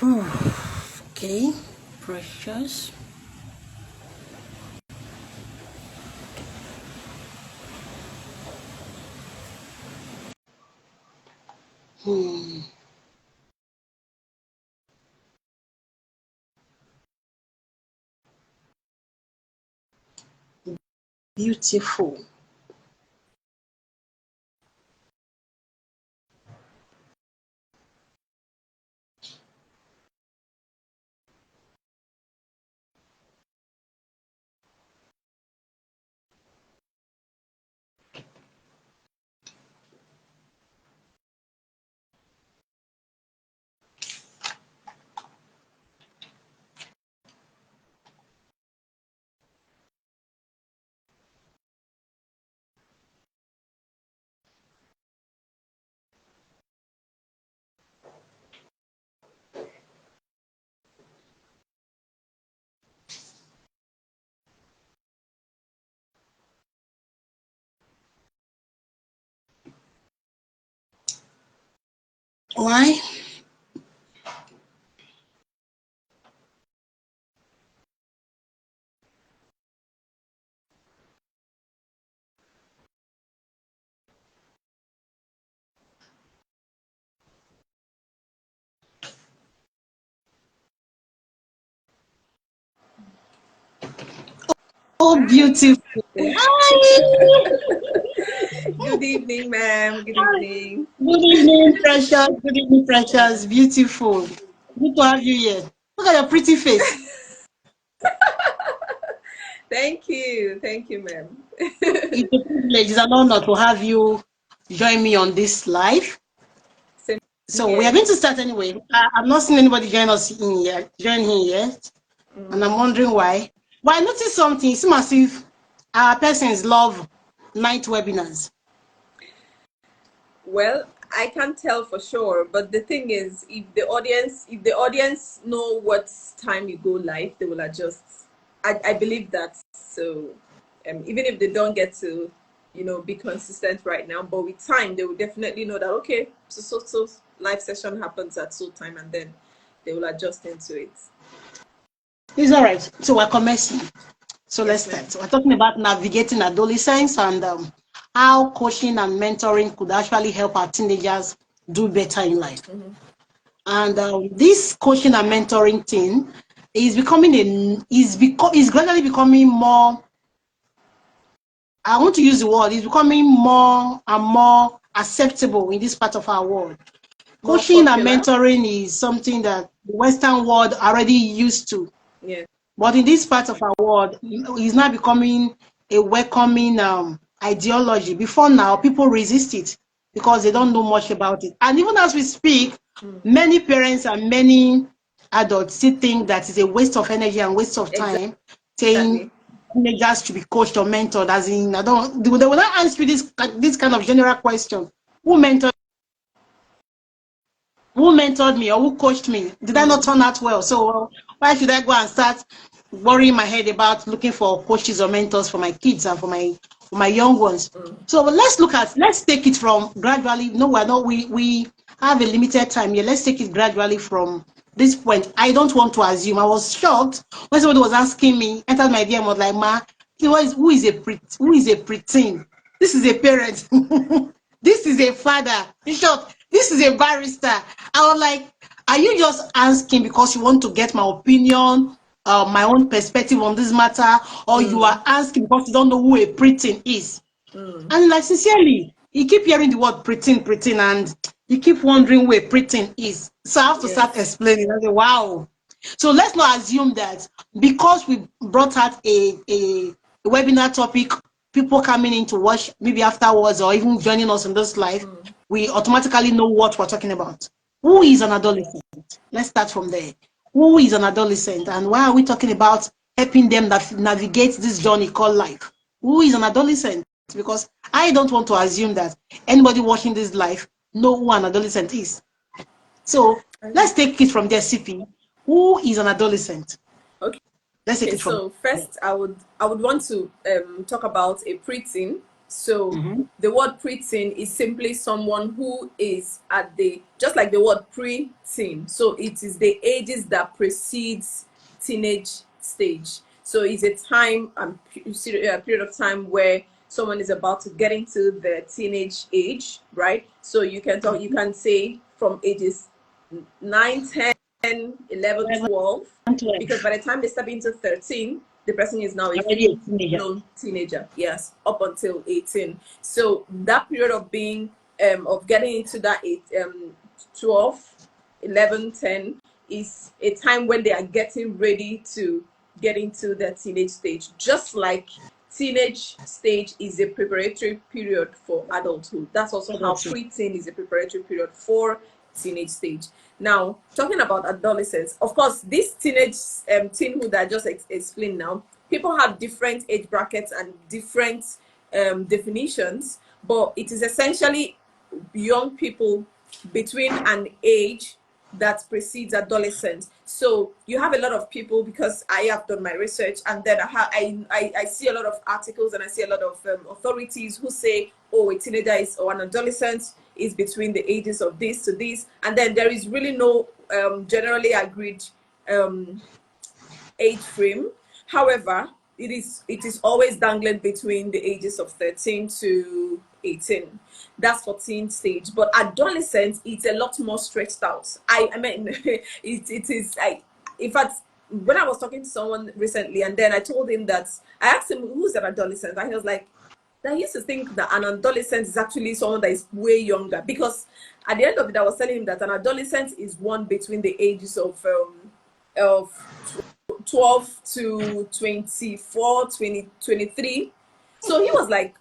Okay, precious. Beautiful. Why? Oh, beautiful. Hi. Good evening, ma'am. Good evening. Good evening, precious. Good evening, precious. Beautiful. Good to have you here. Look at your pretty face. Thank you. Thank you, ma'am. It's a privilege. It's an honor to have you join me on this live. Same So we are here. going to start anyway. I'm not seeing anybody join here yet, and I'm wondering why. But I noticed something. It seems as if our persons love night webinars. Well, I can't tell for sure, but the thing is, if the audience know what time you go live, they will adjust. I believe that. So, even if they don't get to, be consistent right now, but with time, they will definitely know that okay, so live session happens at so time, and then they will adjust into it. It's all right. So we're commencing. So let's Yes, ma'am. start. We're talking about navigating adolescence and how coaching and mentoring could actually help our teenagers do better in life. And this coaching and mentoring thing is is gradually becoming more. I want to use the word. It's becoming more and more acceptable in this part of our world. More Coaching and popular. mentoring is something that the Western world already used to. Yeah. But in this part of our world, it's now becoming a welcoming ideology. Before now, people resist it because they don't know much about it. And even as we speak, many parents and many adults still think that it's a waste of energy and waste of time saying Exactly. teenagers should be coached or mentored. As in, I don't. They will not ask you this kind of general question: Who mentored? Who mentored me or who coached me? Did I not turn out well? So why should I go and start worrying my head about looking for coaches or mentors for my kids and for my young ones? So let's take it from gradually. No, we're not. We have a limited time here. Let's take it gradually from this point. I don't want to assume. I was shocked when somebody was asking me, entered my DM, was like, "Ma, who is a preteen? This is a parent." This is a father. In short, this is a barrister. I was like, are you just asking because you want to get my opinion, my own perspective on this matter, or you are asking because you don't know who a preteen is? And like sincerely, you keep hearing the word preteen, and you keep wondering who a preteen is. So I have to start Yes. explaining. I say, wow. So let's not assume that because we brought out a webinar topic, people coming in to watch maybe afterwards or even joining us in this live, we automatically know what we're talking about. Who is an adolescent? Let's start from there. Who is an adolescent and why are we talking about helping them navigate this journey called life? Who is an adolescent? Because I don't want to assume that anybody watching this live know who an adolescent is. So let's take it from there, CP. Who is an adolescent? Okay. Let's take Okay. it from So there. first, I would want to talk about a preteen. So the word preteen is simply someone who is at the, just like the word pre-teen. So it is the ages that precedes teenage stage. So it's a time and period of time where someone is about to get into the teenage age, right? So you can talk, you can say from ages 9, 10, 11, 12, because by the time they step into 13, the person is now a full-blown teenager. Yes, up until 18. So that period of being of getting into that 12, 11, 10 is a time when they are getting ready to get into the teenage stage. Just like teenage stage is a preparatory period for adulthood, that's also how preteen is a preparatory period for teenage stage. Now, talking about adolescence, of course, this teenage teenhood that I just explained now, people have different age brackets and different definitions, but it is essentially young people between an age that precedes adolescence. So you have a lot of people, because I have done my research, and then I see a lot of articles and I see a lot of authorities who say, oh, a teenager is, or an adolescent is between the ages of this to this, and then there is really no generally agreed age frame. However, it is always dangling between the ages of 13 to 18. That's for teen stage. But adolescence, it's a lot more stretched out. I mean, it is. In fact, when I was talking to someone recently, and then I told him that, I asked him, who's an adolescent? And he was like, I used to think that an adolescent is actually someone that is way younger, because at the end of it, I was telling him that an adolescent is one between the ages of 12 to 24, 20, 23. So he was like,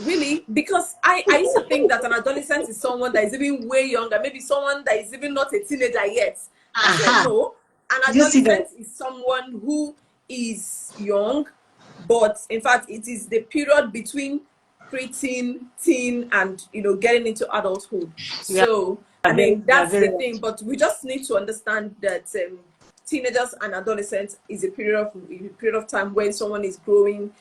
really? Because I used to think that an adolescent is someone that is even way younger, maybe someone that is even not a teenager yet. I said, no, an adolescent is someone who is young, but in fact, it is the period between preteen, teen, and getting into adulthood. So I mean, that's the thing. But we just need to understand that teenagers and adolescents is a period of time when someone is growing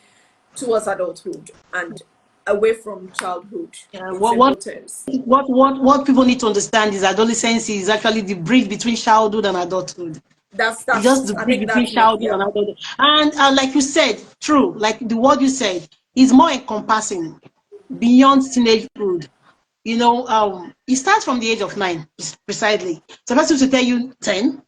towards adulthood and away from childhood. What people need to understand is adolescence is actually the bridge between childhood and adulthood. That's just the bridge between childhood and adulthood. And like you said, true, like the word you said is more encompassing beyond teenagehood. It starts from the age of 9, precisely. So person to tell you 10.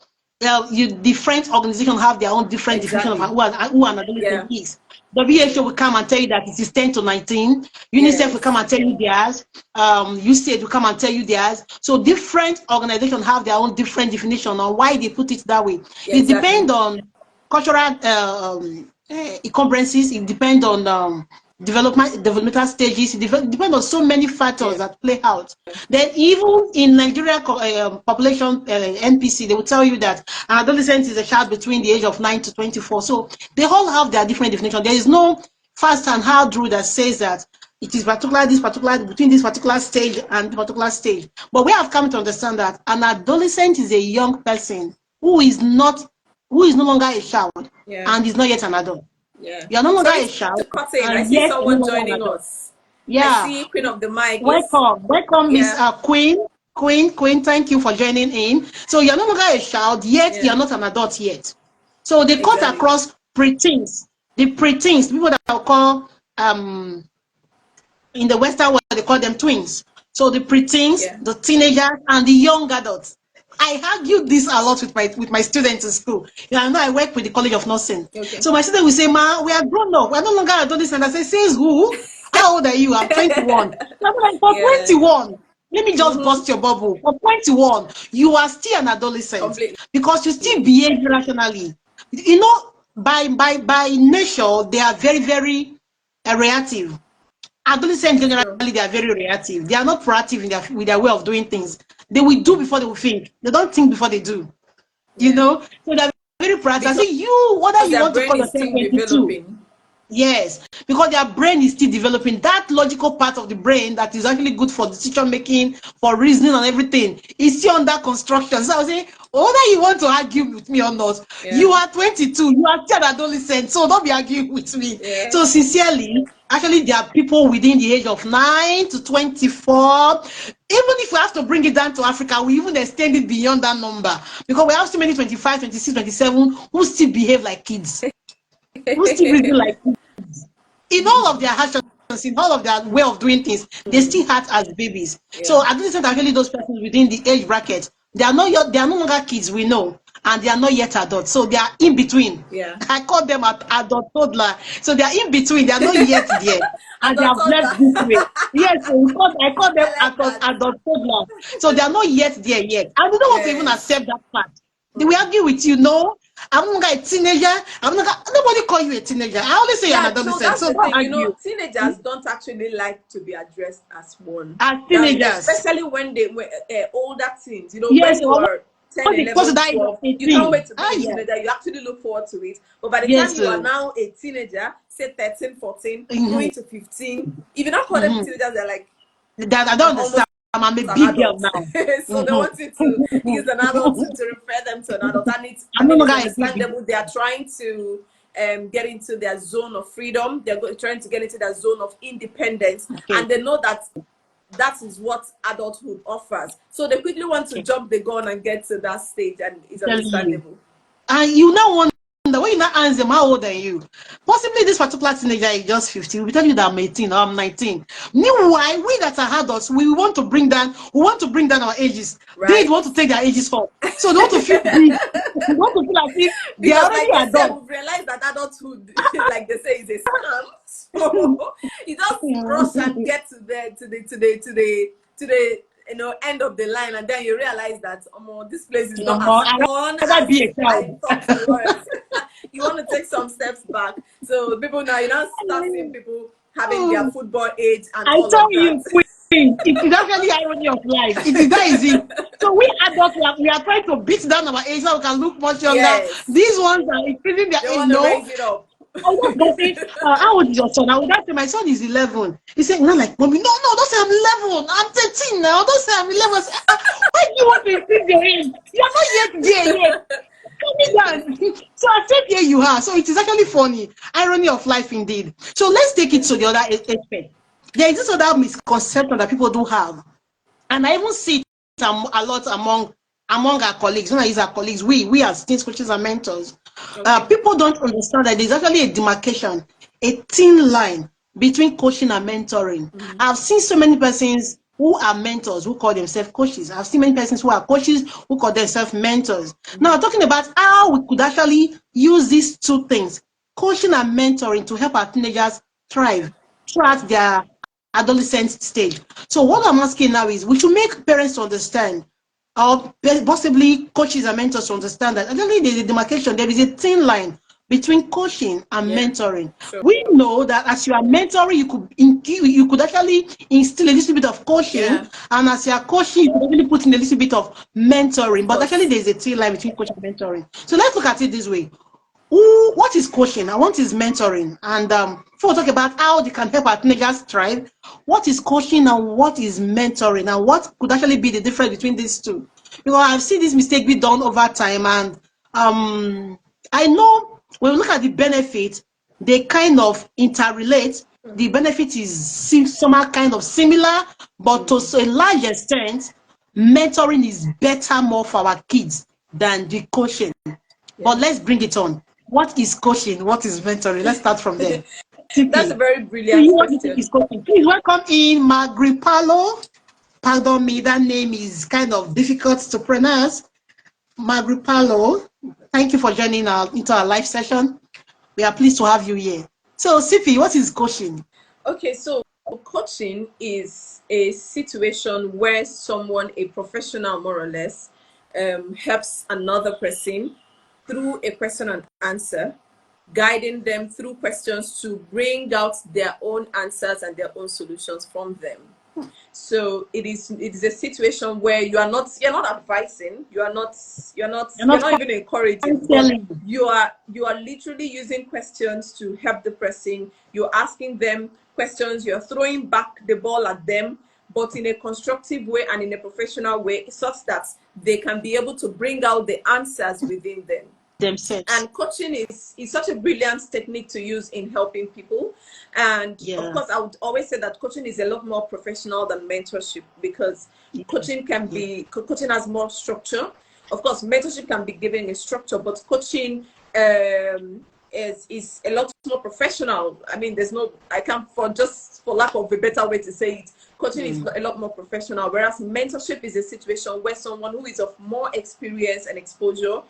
Different organizations have their own different definition of who an adolescent is. WHO will come and tell you that it is 10 to 19. UNICEF will come and tell you theirs. USAID will come and tell you theirs. So different organizations have their own different definition on why they put it that way. It depends on cultural encumbrances. It depends on developmental stages. It depends on so many factors that play out. Then even in Nigeria population NPC, they will tell you that an adolescent is a child between the age of 9 to 24. So they all have their different definition. There is no fast and hard rule that says that it is between this particular stage and particular stage. But we have come to understand that an adolescent is a young person who is no longer a child and is not yet an adult. You're no longer a child. I see someone joining us. I see Queen of the Mic. Welcome, Miss Queen. Thank you for joining in. So you're no longer a child yet. You're not an adult yet. So they cut across preteens. The preteens, people that are called in the Western world, they call them twins. So the preteens, the teenagers, and the young adults. I argue this a lot with my students in school. I know I work with the College of Nursing. So my students will say, "Ma, we are grown up. We are no longer adolescents." I say, "Says who? How old are you?" "I'm 21. I'm like, "For 21, let me just bust your bubble. For 21, you are still an adolescent because you still behave rationally. By nature, they are very, very reactive. Adolescents generally, they are very reactive. They are not proactive with their way of doing things. They will do before they will think. They don't think before they do. So they're very proactive. I say, whether you want to call yourself 22. Yes, because their brain is still developing. That logical part of the brain that is actually good for decision making, for reasoning and everything, is still under construction. So I say, whether you want to argue with me or not, you are 22, you are still an adolescent, so don't be arguing with me. So sincerely, Actually, there are people within the age of 9 to 24. Even if we have to bring it down to Africa, we even extend it beyond that number because we have so many 25, 26, 27 who still behave like kids, who still reason like kids. In all of their actions, in all of their way of doing things, they still act as babies. Yeah. So adolescents are actually those persons within the age bracket. They are no longer kids, we know, and they are not yet adults. So they are in between. Yeah. I call them adult toddler. So they are in between. They are not yet there. And they Adult have left toddler. this way. Yes, I call them I like that. adult toddler. So they are not yet there yet. And they don't want to even Yes. accept that fact. They will argue with you, no, I'm no longer a teenager. Nobody call you a teenager. I always say you're an Yeah, so adolescent. that's So the don't thing, you know, argue. teenagers don't actually like to be addressed as one. As teenagers. Especially when they were older teens, you know, when Yes, you are 10, because 11, that is 12, you can't 18. wait to be a Yeah. teenager. You actually look forward to it. But by the Yes, time you are now a teenager, say 13, 14, going to 15, if you don't call them teenagers, they're like, that I don't understand. I'm a an big girl adult. now. So they want you to use an adult to refer them to an adult. And I'm no it's longer a baby. understandable. They are trying to get into their zone of freedom. They're trying to get into their zone of independence. Okay. And they know that is what adulthood offers. So they quickly want to jump the gun and get to that stage, and it's understandable. And you now wonder, when you now ask them, how old are you? Possibly this particular teenager is just 15. We tell you that I'm 18 or I'm 19. Meanwhile, we that are adults, we want to bring down our ages. Right. They want to take their ages up. So they want to feel big. They want to feel as if they are already like they adults. say, we've realized that adulthood, like they say, is a scam. So you just rush and get to the end of the line, and then you realize that this place is not as fun as I thought it was. You want to take some steps back. So people now, you now start seeing people having their football age and all of that. It is actually irony of life. That is it. So we adults, we are trying to beat down our age so we can look much younger. Yes. These ones are increasing their They age. want to raise it up. I was going to say, how old is your son? I would say my son is 11. He said, no, like, mommy, no, don't say I'm 11. I'm 13 now. Don't say I'm 11. Say, why do you want to increase your age? You are not yet there yet. So I said, here you are. So it is actually funny. Irony of life indeed. So let's take it to the other aspect. There is this other misconception that people do have. And I even see it a lot among our colleagues. When I use our colleagues, we as teens, coaches, and mentors, people don't understand that there's actually a demarcation, a thin line between coaching and mentoring. I've seen so many persons who are mentors who call themselves coaches. I've seen many persons who are coaches who call themselves mentors. Now, talking about how we could actually use these two things, coaching and mentoring, to help our teenagers thrive throughout their adolescent stage. So what I'm asking now is, we should make parents understand, or possibly coaches and mentors to understand, that actually there's a demarcation, there is a thin line between coaching and mentoring. Sure. We know that as you are mentoring, you could actually instill a little bit of coaching, and as you are coaching, you could really put in a little bit of mentoring. But actually, there's a thin line between coaching and mentoring. So let's look at it this way. What is coaching and what is mentoring? And before we talk about how they can help our teenagers thrive, what is coaching and what is mentoring, and what could actually be the difference between these two? Because I've seen this mistake be done over time, and I know when we look at the benefit, they kind of interrelate. The benefit is somehow kind of similar, but to a large extent, mentoring is better more for our kids than the coaching. But let's bring it on. What is coaching? What is mentoring? Let's start from there. That's a very brilliant question. Please welcome in Magripalo. Pardon me, that name is kind of difficult to pronounce. Magripalo, thank you for joining into our live session. We are pleased to have you here. So, Sifi, what is coaching? Okay, so coaching is a situation where someone, a professional more or less, helps another person through a question and answer, guiding them through questions to bring out their own answers and their own solutions from them. So it is a situation where you're not advising, you're not even encouraging, but you are literally using questions to help the person. You're asking them questions, you're throwing back the ball at them, but in a constructive way and in a professional way, such that they can be able to bring out the answers within them. themselves. And coaching is such a brilliant technique to use in helping people. And of course, I would always say that coaching is a lot more professional than mentorship, because coaching has more structure. Of course, mentorship can be given a structure, but coaching is a lot more professional. I mean, for lack of a better way to say it, coaching is a lot more professional, whereas mentorship is a situation where someone who is of more experience and exposure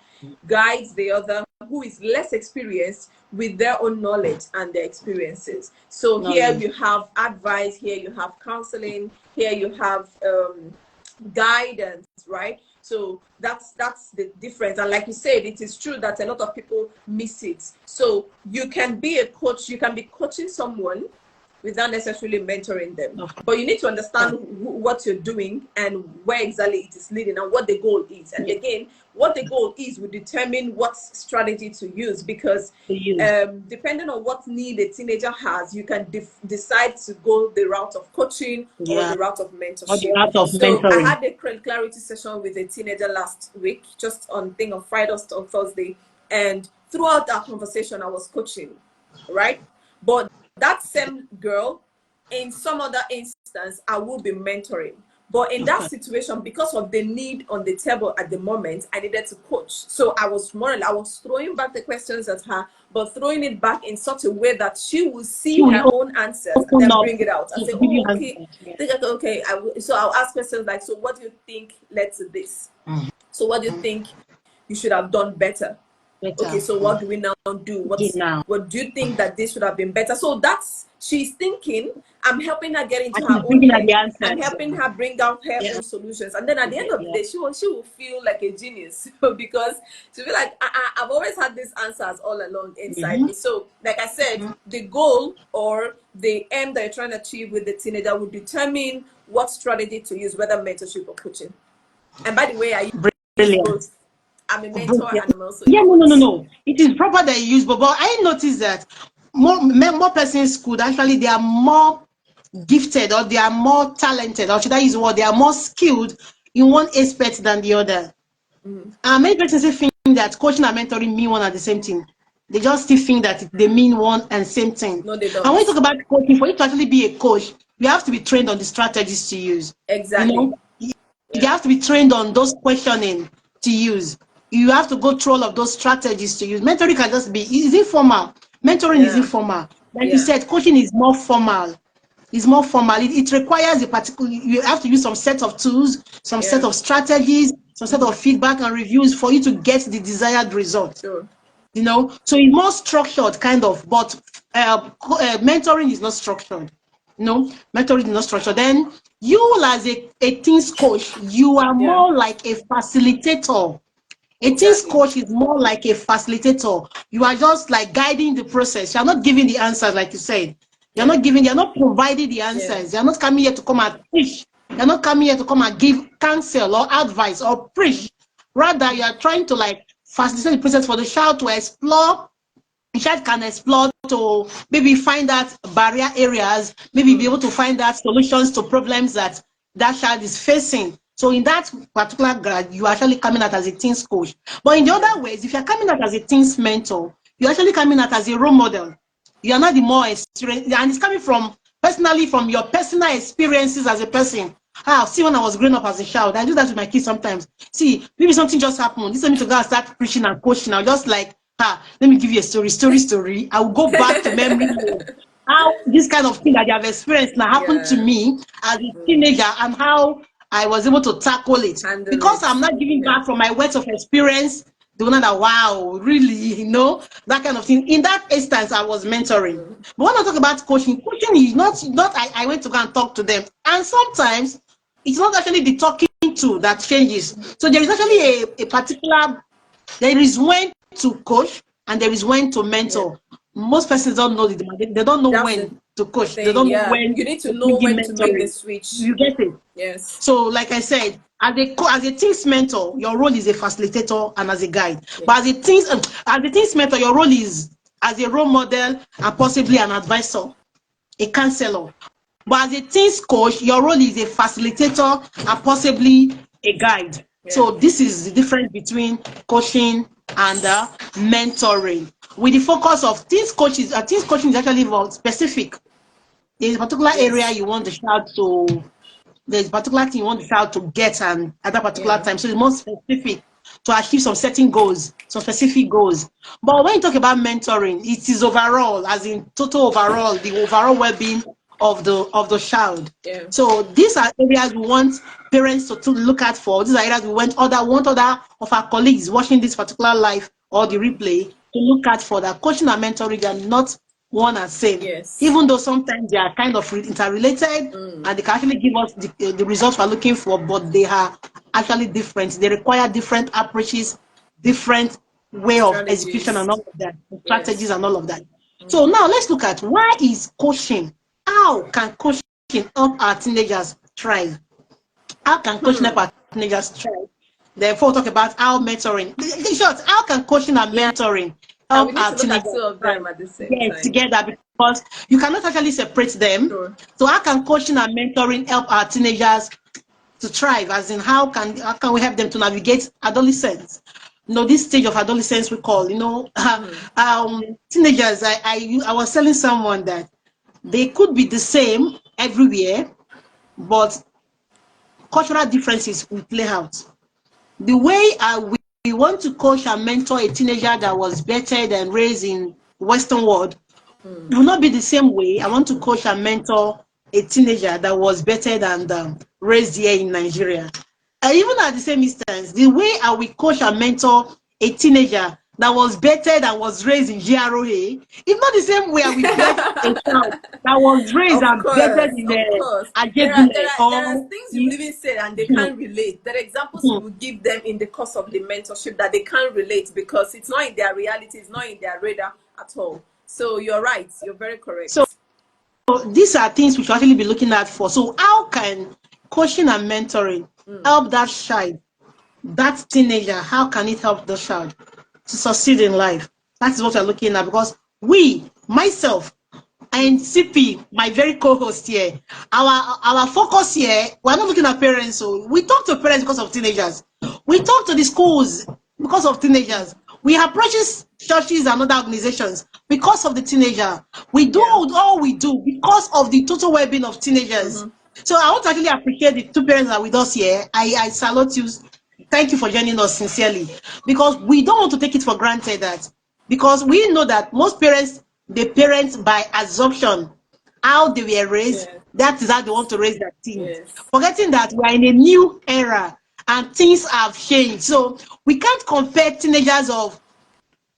guides the other who is less experienced with their own knowledge and their experiences. So here you have advice, here you have counseling, here you have guidance, right? So that's the difference. And like you said, it is true that a lot of people miss it. So you can be a coach, you can be coaching someone without necessarily mentoring them. But you need to understand what you're doing and where exactly it is leading and what the goal is. And again, what the goal is will determine what strategy to use, because depending on what need a teenager has, you can decide to go the route of coaching or the route of mentorship. I had a clarity session with a teenager last week, just on Friday or Thursday, and throughout that conversation I was coaching, right? But that same girl, in some other instance, I will be mentoring. But in that situation, because of the need on the table at the moment, I needed to coach. So I was throwing back the questions at her, but throwing it back in such a way that she will see her own answers and then bring it out and say, oh, okay. So I'll ask questions like, so what do you think led to this? So what do you think you should have done better? Okay, so what do we now do? What do you think that this should have been better? So she's thinking, I'm helping her get into her own head. I'm helping her bring out her own solutions. And then at the end of the day, she will feel like a genius because she'll be like, I've always had these answers all along inside me. So like I said, the goal or the aim that you're trying to achieve with the teenager will determine what strategy to use, whether mentorship or coaching. And by the way, I use both. I'm a mentor and I'm also no. It is proper that you use, but I noticed that more persons could actually, they are more gifted, or they are more talented, or should I use the word, they are more skilled in one aspect than the other. Many persons think that coaching and mentoring mean one and the same thing. They just still think that they mean one and same thing. No, they don't. And when you talk about coaching, for you to actually be a coach, you have to be trained on the strategies to use. Exactly. You know, you have to be trained on those questioning to use. You have to go through all of those strategies to use. Mentoring can just be, is informal. Mentoring is informal. Like you said, coaching is more formal. It's more formal. It requires a particular, you have to use some set of tools, some set of strategies, some set of feedback and reviews for you to get the desired result. Sure. You know, so it's more structured kind of, but mentoring is not structured. No, mentoring is not structured. Then you as a teens coach, you are more like a facilitator. A teens coach is more like a facilitator. You are just like guiding the process. You're not giving the answers, like you said. You're not providing the answers. You're not coming here to come and preach. You're not coming here to come and give counsel or advice or preach. Rather, you are trying to like facilitate the process for the child to explore. The child can explore to maybe find out barrier areas, maybe be able to find out solutions to problems that child is facing. So in that particular grade, you are actually coming out as a teens coach. But in the other ways, if you're coming out as a teens mentor, you're actually coming out as a role model. You are not the more experienced, and it's coming from personally from your personal experiences as a person. See, when I was growing up as a child, I do that with my kids sometimes. See, maybe something just happened. This time to go and start preaching and coaching. I'll just like, let me give you a story. I will go back to memory lane. How this kind of thing that you have experienced now happened to me as a teenager, and how I was able to tackle it. Because I'm not giving back from my words of experience. They will know that, wow, really, you know, that kind of thing. In that instance, I was mentoring. But when I talk about coaching is not I went to go and talk to them. And sometimes it's not actually the talking to that changes. So there is actually a particular, there is when to coach and there is when to mentor. Most persons don't know they don't know when to coach. They don't know when. You need to know when to make the switch. You get it? Yes. So, like I said, as a teens mentor, your role is a facilitator and as a guide. But as a teens mentor, your role is as a role model and possibly an advisor, a counselor. But as a teens coach, your role is a facilitator and possibly a guide. So this is the difference between coaching and mentoring, with the focus of teens coaches. Teens coaching is actually more specific. There's a particular area Yes. you want the child to, there's a particular thing you want the child to get and at that particular Yeah. time. So it's more specific to achieve some certain goals, some specific goals. But when you talk about mentoring, it is overall, as in total overall, the overall well-being of the child. Yeah. So these are areas we want parents to look at for. These are areas we want other of our colleagues watching this particular live or the replay to look at for that. Coaching and mentoring are not one and same. Yes. Even though sometimes they are kind of interrelated and they can actually give us the results we're looking for, but they are actually different. They require different approaches, different way of execution and Strategies. all of that, strategies Yes. and all of that. So now let's look at why is coaching? How can coaching help our teenagers thrive? How can coaching help our teenagers thrive? Therefore, we'll talk about how mentoring. In short, how can coaching and Yeah. mentoring And we help need our to look at teenagers two of thrive? them at the same Yes, time. together, because you cannot actually separate them. Sure. So, how can coaching and mentoring help our teenagers to thrive? As in, how can we help them to navigate adolescence? This stage of adolescence we call, teenagers. I was telling someone that they could be the same everywhere, but cultural differences will play out. The way we want to coach and mentor a teenager that was bettered and raised in Western world will not be the same way I want to coach and mentor a teenager that was bettered and raised here in Nigeria. And even at the same instance, the way I will coach and mentor a teenager that was bettered and was raised in GROA, it's not the same way I will get a child that was raised Of and bettered course, in of course. Ajegule There are or things you've even said and they can't relate. There are examples you will give them in the course of the mentorship that they can't relate because it's not in their reality, it's not in their radar at all. So you're right. You're very correct. so these are things we should actually be looking at for. So how can coaching and mentoring help that child, that teenager? How can it help the child to succeed in life? That is what we're looking at, because myself, and CP, my very co-host here, our focus here, we're not looking at parents. So we talk to parents because of teenagers. We talk to the schools because of teenagers. We approach churches and other organizations because of the teenager. We do all we do because of the total well-being of teenagers. So I want to actually appreciate the two parents that are with us here. I salute you. Thank you for joining us sincerely, because we don't want to take it for granted that, because we know that most parents, they parent by assumption, how they were raised. Yes. That is how they want to raise their teens, Yes. forgetting that we are in a new era and things have changed. So we can't compare teenagers of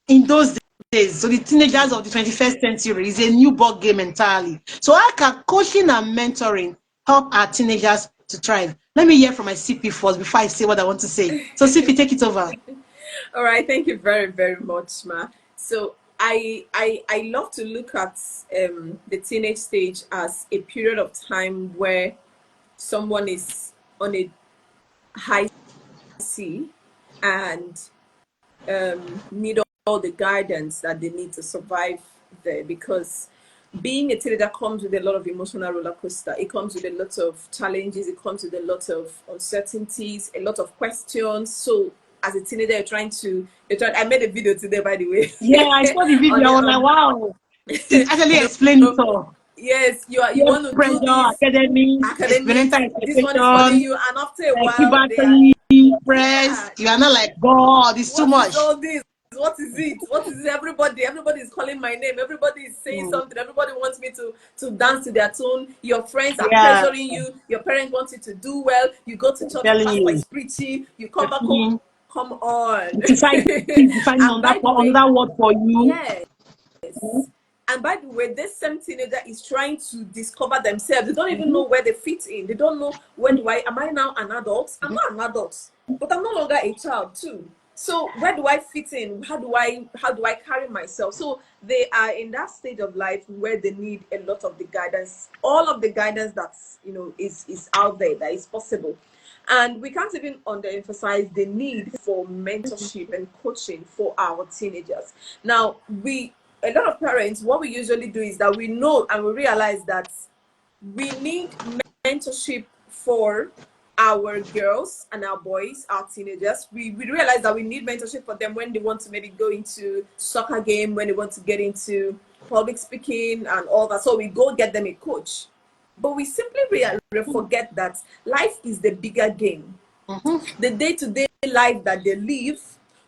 in those days. So the teenagers of the 21st century is a new ball game entirely. So how can coaching and mentoring help our teenagers to thrive? Let me hear from my CP first before I say what I want to say. So CP, take it over. All right, thank you very, very much, Ma. So I love to look at the teenage stage as a period of time where someone is on a high sea and need all the guidance that they need to survive there, because being a teenager comes with a lot of emotional roller coaster. It comes with a lot of challenges. It comes with a lot of uncertainties, a lot of questions. So as a teenager, I made a video today, by the way. Yeah, I saw the on video. I it, was like, wow. It actually you explained it know, all. yes, you Peer want to do pressure, this academics, academics. experimental This one is calling expectation, you, and after a while, they are, puberty, press. yeah, You are not like, God, it's too what is much. all this? What is it? What is it? Everybody is calling my name. Everybody is saying something. Everybody wants me to dance to their tune. Your friends are Yeah, pressuring you. Your parents want you to do well. You go to I'm church, the telling pastor you. is preaching. You The come back home. feeling, Come on. defining And on by the way, another word for you. yes. And by the way, this same teenager is trying to discover themselves. They don't even know where they fit in. They don't know, am I now an adult? I'm not an adult, but I'm no longer a child too. So where do I fit in? How do I carry myself? So they are in that stage of life where they need a lot of the guidance, all of the guidance that's is out there, that is possible. And we can't even underemphasize the need for mentorship and coaching for our teenagers. Now, a lot of parents, what we usually do is that we know and we realize that we need mentorship for our girls and our boys, our teenagers, we realize that we need mentorship for them when they want to maybe go into soccer game, when they want to get into public speaking and all that. So we go get them a coach. But we simply forget that life is the bigger game. The day-to-day life that they live,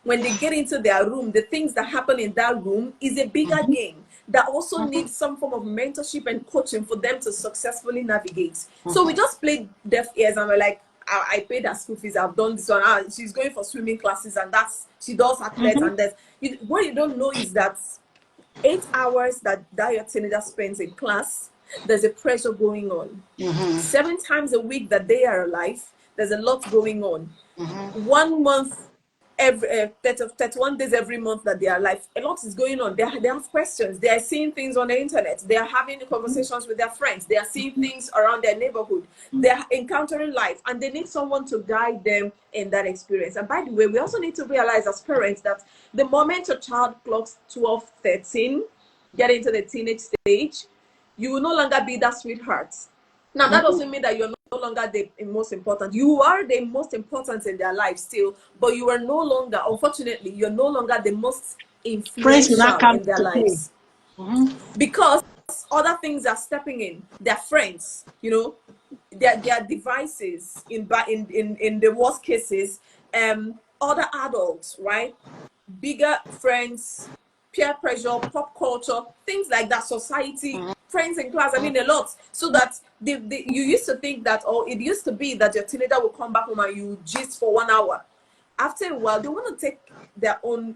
when they get into their room, the things that happen in that room is a bigger game that also needs some form of mentorship and coaching for them to successfully navigate. So we just played deaf ears and we're like, I paid her school fees, I've done this one. She's going for swimming classes and she does athletics and that. What you don't know is that 8 hours that your teenager spends in class, there's a pressure going on. 7 times a week that they are alive, there's a lot going on. 1 month, every 31 days every month that they are alive, a lot is going on. They have questions. They are seeing things on the internet. They are having conversations with their friends. They are seeing things around their neighborhood. They are encountering life, and they need someone to guide them in that experience. And by the way, we also need to realize as parents that the moment a child clocks 12, 13, get into the teenage stage, you will no longer be that sweetheart. Now, that doesn't mean that you're no longer the most important. You are the most important in their life still, but you are no longer, unfortunately, you're no longer the most influential in their lives. Because other things are stepping in. Their friends, their devices, in the worst cases, other adults, right? Bigger friends, peer pressure, pop culture, things like that, society, friends in class, a lot. So that you used to think that, or it used to be that your teenager will come back home and you gist for 1 hour. After a while, they want to take their own,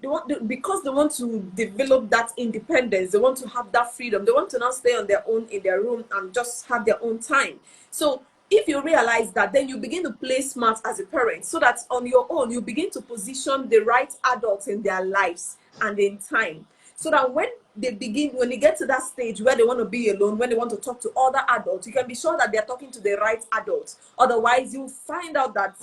because they want to develop that independence, they want to have that freedom, they want to now stay on their own in their room and just have their own time. So if you realize that, then you begin to play smart as a parent, so that on your own, you begin to position the right adults in their lives and in time. So that when they get to that stage where they want to be alone, when they want to talk to other adults, you can be sure that they're talking to the right adults. Otherwise, you'll find out that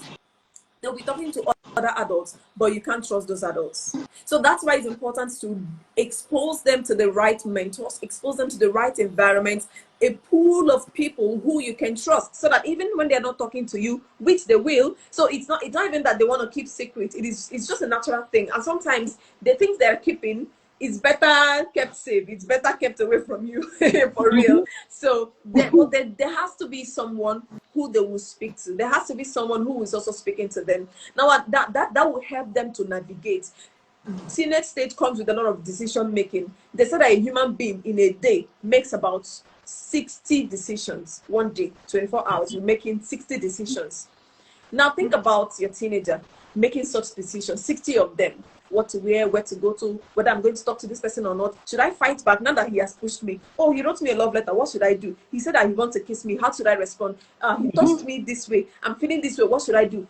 they'll be talking to other adults, but you can't trust those adults. So that's why it's important to expose them to the right mentors, expose them to the right environment, a pool of people who you can trust, so that even when they're not talking to you, which they will, so it's not even that they want to keep secret. It's just a natural thing. And sometimes the things they're keeping is better kept safe. It's better kept away from you, for real. So there has to be someone who they will speak to. There has to be someone who is also speaking to them. Now that will help them to navigate. Teenage stage comes with a lot of decision making. They said that a human being in a day makes about 60 decisions. 1 day, 24 hours, you're making 60 decisions. Now think about your teenager making such decisions, 60 of them. What to wear, where to go to, whether I'm going to talk to this person or not. Should I fight back now that he has pushed me? Oh, he wrote me a love letter. What should I do? He said that he wants to kiss me. How should I respond? He touched me this way. I'm feeling this way. What should I do?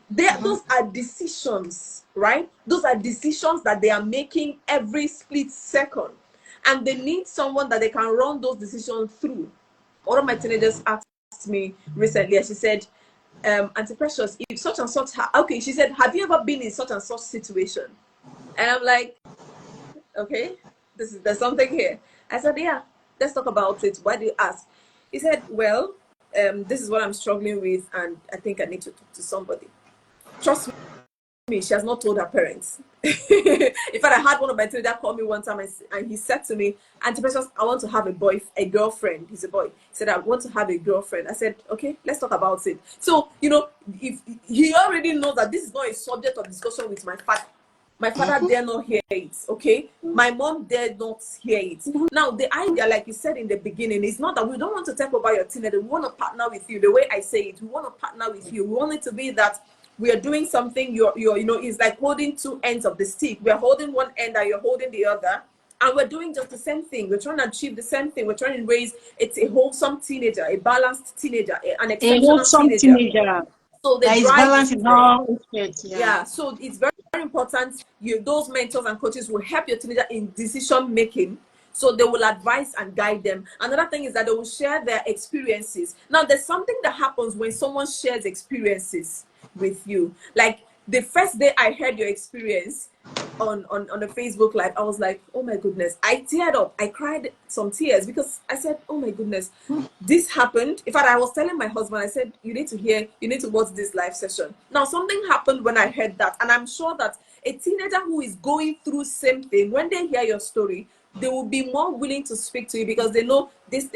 Those are decisions, right? Those are decisions that they are making every split second. And they need someone that they can run those decisions through. One of my teenagers asked me recently, and she said, Auntie Precious, if such and such, okay, she said, have you ever been in such and such situation? And I'm like, okay, there's something here. I said, yeah, let's talk about it. Why do you ask? He said, well, this is what I'm struggling with, and I think I need to talk to somebody. Trust me, she has not told her parents. In fact, I had one of my teenagers call me one time, and he said to me, Auntie Precious, I want to have a girlfriend. He's a boy. He said, I want to have a girlfriend. I said, okay, let's talk about it. So, if he already knows that this is not a subject of discussion with my father. My father dare not hear it, okay? My mom dare not hear it. Now, the idea, like you said in the beginning, is not that we don't want to talk about your teenager. We want to partner with you. The way I say it, we want to partner with you. We want it to be that we are doing something, it's like holding two ends of the stick. We are holding one end and you're holding the other. And we're doing just the same thing. We're trying to achieve the same thing. We're trying to raise, it's a wholesome teenager, a balanced teenager, an exceptional teenager. So the drive is in all aspects. Yeah. So it's very, very important. Those mentors and coaches will help your teenager in decision making. So they will advise and guide them. Another thing is that they will share their experiences. Now, there's something that happens when someone shares experiences with you. Like the first day I heard your experience, on the Facebook Live, I was like, oh my goodness, I teared up. I cried some tears because I said, oh my goodness, this happened. In fact, I was telling my husband, I said, you need to watch this live session. Now, something happened when I heard that, and I'm sure that a teenager who is going through same thing, when they hear your story, they will be more willing to speak to you because they know this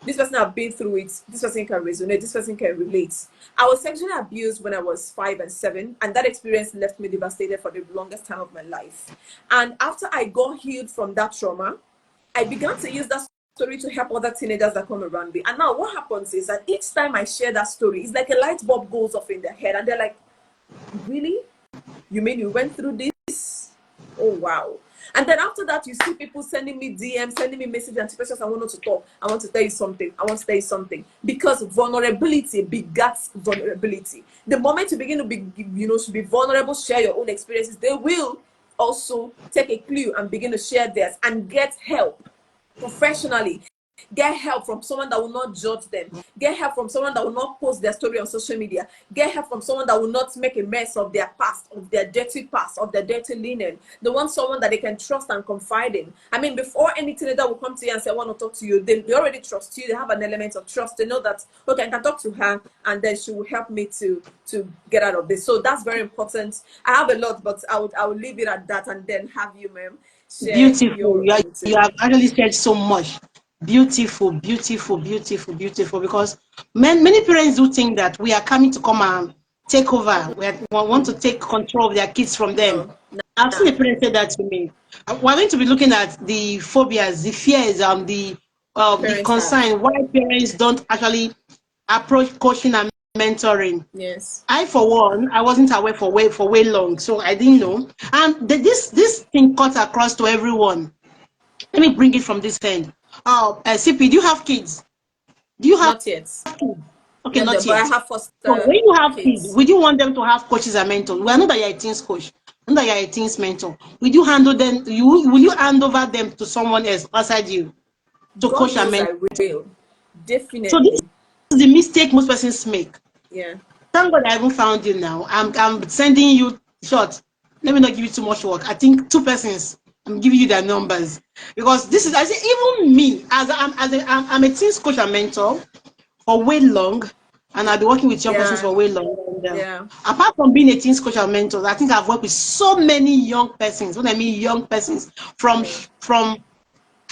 person have been through it. This person can resonate. This person can relate. I was sexually abused when I was 5 and 7, and that experience left me devastated for the longest time of my life. And after I got healed from that trauma, I began to use that story to help other teenagers that come around me. And now what happens is that each time I share that story, it's like a light bulb goes off in their head, and they're like, really? You mean you went through this? Oh, wow. And then after that, you see people sending me DMs, sending me messages, and questions. I want to talk. I want to tell you something. I want to tell you something. Because vulnerability begets vulnerability. The moment you begin to to be vulnerable, share your own experiences, they will also take a clue and begin to share theirs and get help professionally. Get help from someone that will not judge them. Get help from someone that will not post their story on social media. Get help from someone that will not make a mess of their past, of their dirty past, of their dirty linen. They want someone that they can trust and confide in. I mean, before any teenager will come to you and say, I want to talk to you, they already trust you. They have an element of trust. They know that, okay, I can talk to her and then she will help me to get out of this. So that's very important. I have a lot, but I will leave it at that and then have you, ma'am, share Beautiful. your You, are, own you too. have actually said so much. Beautiful, beautiful, beautiful, beautiful. Because many parents do think that we are coming to come and take over. We want to take control of their kids from them. No, I've seen nah. a parent say that to me. We're going to be looking at the phobias, the fears, the Parents have. concern why parents don't actually approach coaching and mentoring. Yes. I, for one, I wasn't aware for way long, so I didn't know. And this thing cuts across to everyone. Let me bring it from this end. Oh, CP, do you have kids? Do you have Not yet. kids? Okay, Not not yet, but I yet. have So foster when you have kids, kids. would you want them to have coaches and mentors? We are not that you're a teens coach. Not that you're a teens mentor. Would you handle them? Will you hand over them to someone else outside you to God coach and knows mentor? I will. So this Definitely. is the mistake most persons make. Yeah. Thank God I haven't found you now. I'm sending you short. Let me not give you too much work. I think 2 persons. I'm giving you their numbers because this is, I say, even me I'm a teens coach and mentor for way long, and I've been working with young persons Yeah. for way long. And, Yeah. apart from being a teens coach and mentor, I think I've worked with so many young persons. When I mean young persons, from Yeah. from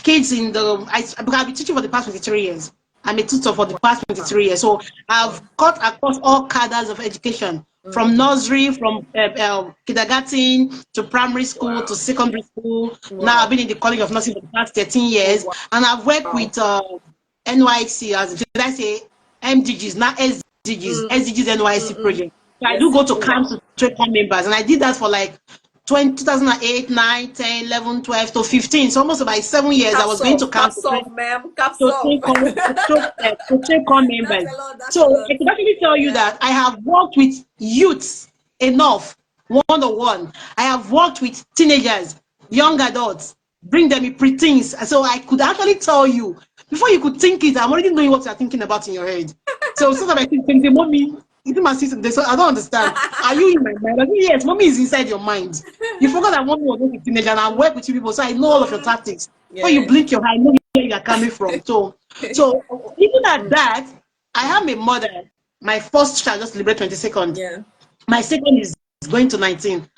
kids in the because I've been teaching for the past 23 years. I'm a tutor for the past Wow. 23 years. So Wow. I've cut across all cadres of education, from nursery, from kindergarten to primary school to Wow. secondary school. Now I've Wow. been in the College of Nursing for the past 13 years. Oh, And I've worked wow. with NYC, as did I say, MDGs, now SDGs NYC Mm-mm. project. So I do Yes. go to Oh, camps wow. to train core members, and I did that for like 2008, 9, 10, 11, 12 to 15. So almost about 7 years I was going to camp Caps off, ma'am. Caps to off. train core That's members. a lot. That's a So lot. I could actually tell you Yeah. that I have worked with youths enough, one-on-one. I have worked with teenagers, young adults, bring them in preteens. So I could actually tell you, before you could think it, I'm already knowing what you're thinking about in your head. So sometimes I think, mommy, is it my sister? So I don't understand. Are you in my mind? I say, yes, mommy is inside your mind. You forgot that mommy was not a teenager and I work with you people, so I know all of your tactics. When you Yeah. blink your eye, I know where you are coming from. So even at that, I am a mother. My first child just celebrated 22nd. Yeah. My second is going to 19.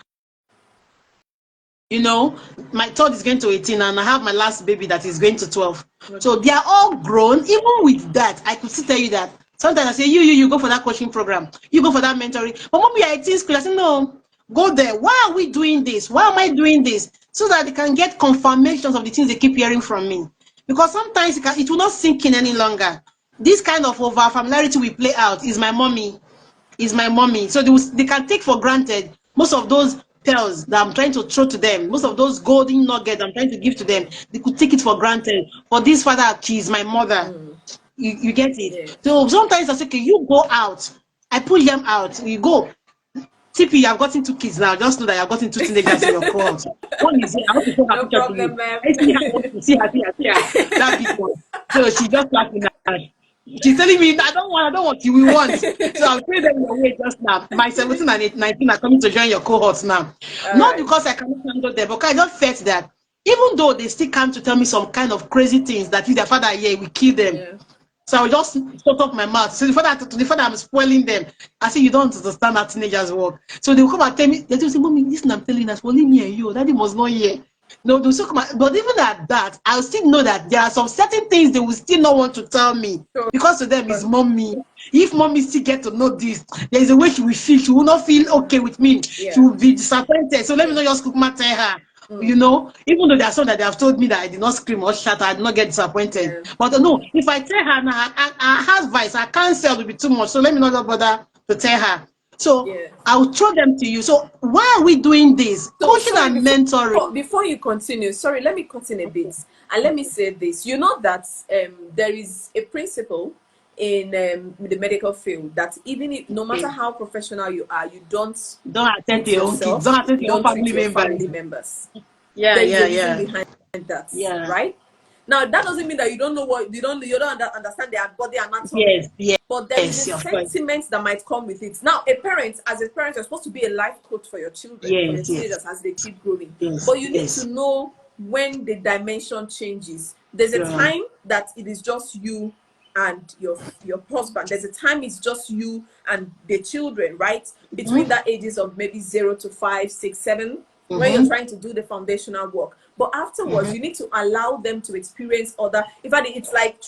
My third is going to 18, and I have my last baby that is going to 12. So Okay. they are all grown. Even with that, I could still tell you that sometimes I say, you go for that coaching program, you go for that mentoring. But when we are 18 school, I say, no, go there. Why are we doing this? Why am I doing this? So that they can get confirmations of the things they keep hearing from me. Because sometimes it will not sink in any longer. This kind of over familiarity we play out is my mommy, So they can take for granted most of those pearls that I'm trying to throw to them, most of those golden nuggets I'm trying to give to them. They could take it for granted. For this father, she's my mother. You get it? Yeah. So sometimes I say, okay, you go out. I push them out. You go. TP, you have gotten 2 kids now. Just know that you have gotten 2 teenagers in your cohort. One is here. I want to show her No picture to problem, you. ma'am. I see her. See her. That big one. So she just laughing at. She's telling me, I don't want you, we want. So I'll tell them your way just now. My 17 and 19 are coming to join your cohorts now. All Not right. because I cannot handle them, but I just felt that even though they still come to tell me some kind of crazy things that if their father here, we kill them. Yeah. So I will just shut up my mouth. So the father I'm spoiling them. I say, you don't understand how teenagers work. So they will come and tell me, they will say, Mommy, listen, I'm telling us, only me and you. Daddy must not hear. No, they'll still come and, but even at that, I'll still know that there are some certain things they will still not want to tell me. Sure. Because to them it's mommy. If mommy still get to know this, there's a way she will feel. She will not feel okay with me. Yeah. She will be disappointed. So let me not just cook my tell her. You know, even though there are some that they have told me that I did not scream or shout, I did not get disappointed. Yeah. But no, if I tell her now, her advice, her counsel will be too much. So let me not bother to tell her. So Yeah. I'll throw them to you. So why are we doing this? So, Coaching sorry, and mentoring. before you continue, sorry, let me cut in a bit and let me say this. You know that there is a principle in the medical field that even if, no matter how professional you are, you don't attend treat to your own kids. yourself, Don't attend to you your own don't treat family your members. family members. Yeah, There is yeah, a reason yeah. behind that, Yeah. right? Now that doesn't mean that you don't know what you don't understand their body anatomy. Yes, yes. But there is a Yes, of course. sentiment that might come with it. Now, as a parent, you're supposed to be a life coach for your children, for your Yes, yes. teenagers as they keep growing. Yes, But you need yes. to know when the dimension changes. There's a Yeah. time that it is just you and your husband. There's a time it's just you and the children, right? Between the ages of maybe 0 to 5, 6, 7, when you're trying to do the foundational work. But afterwards, you need to allow them to experience other. In fact, it's like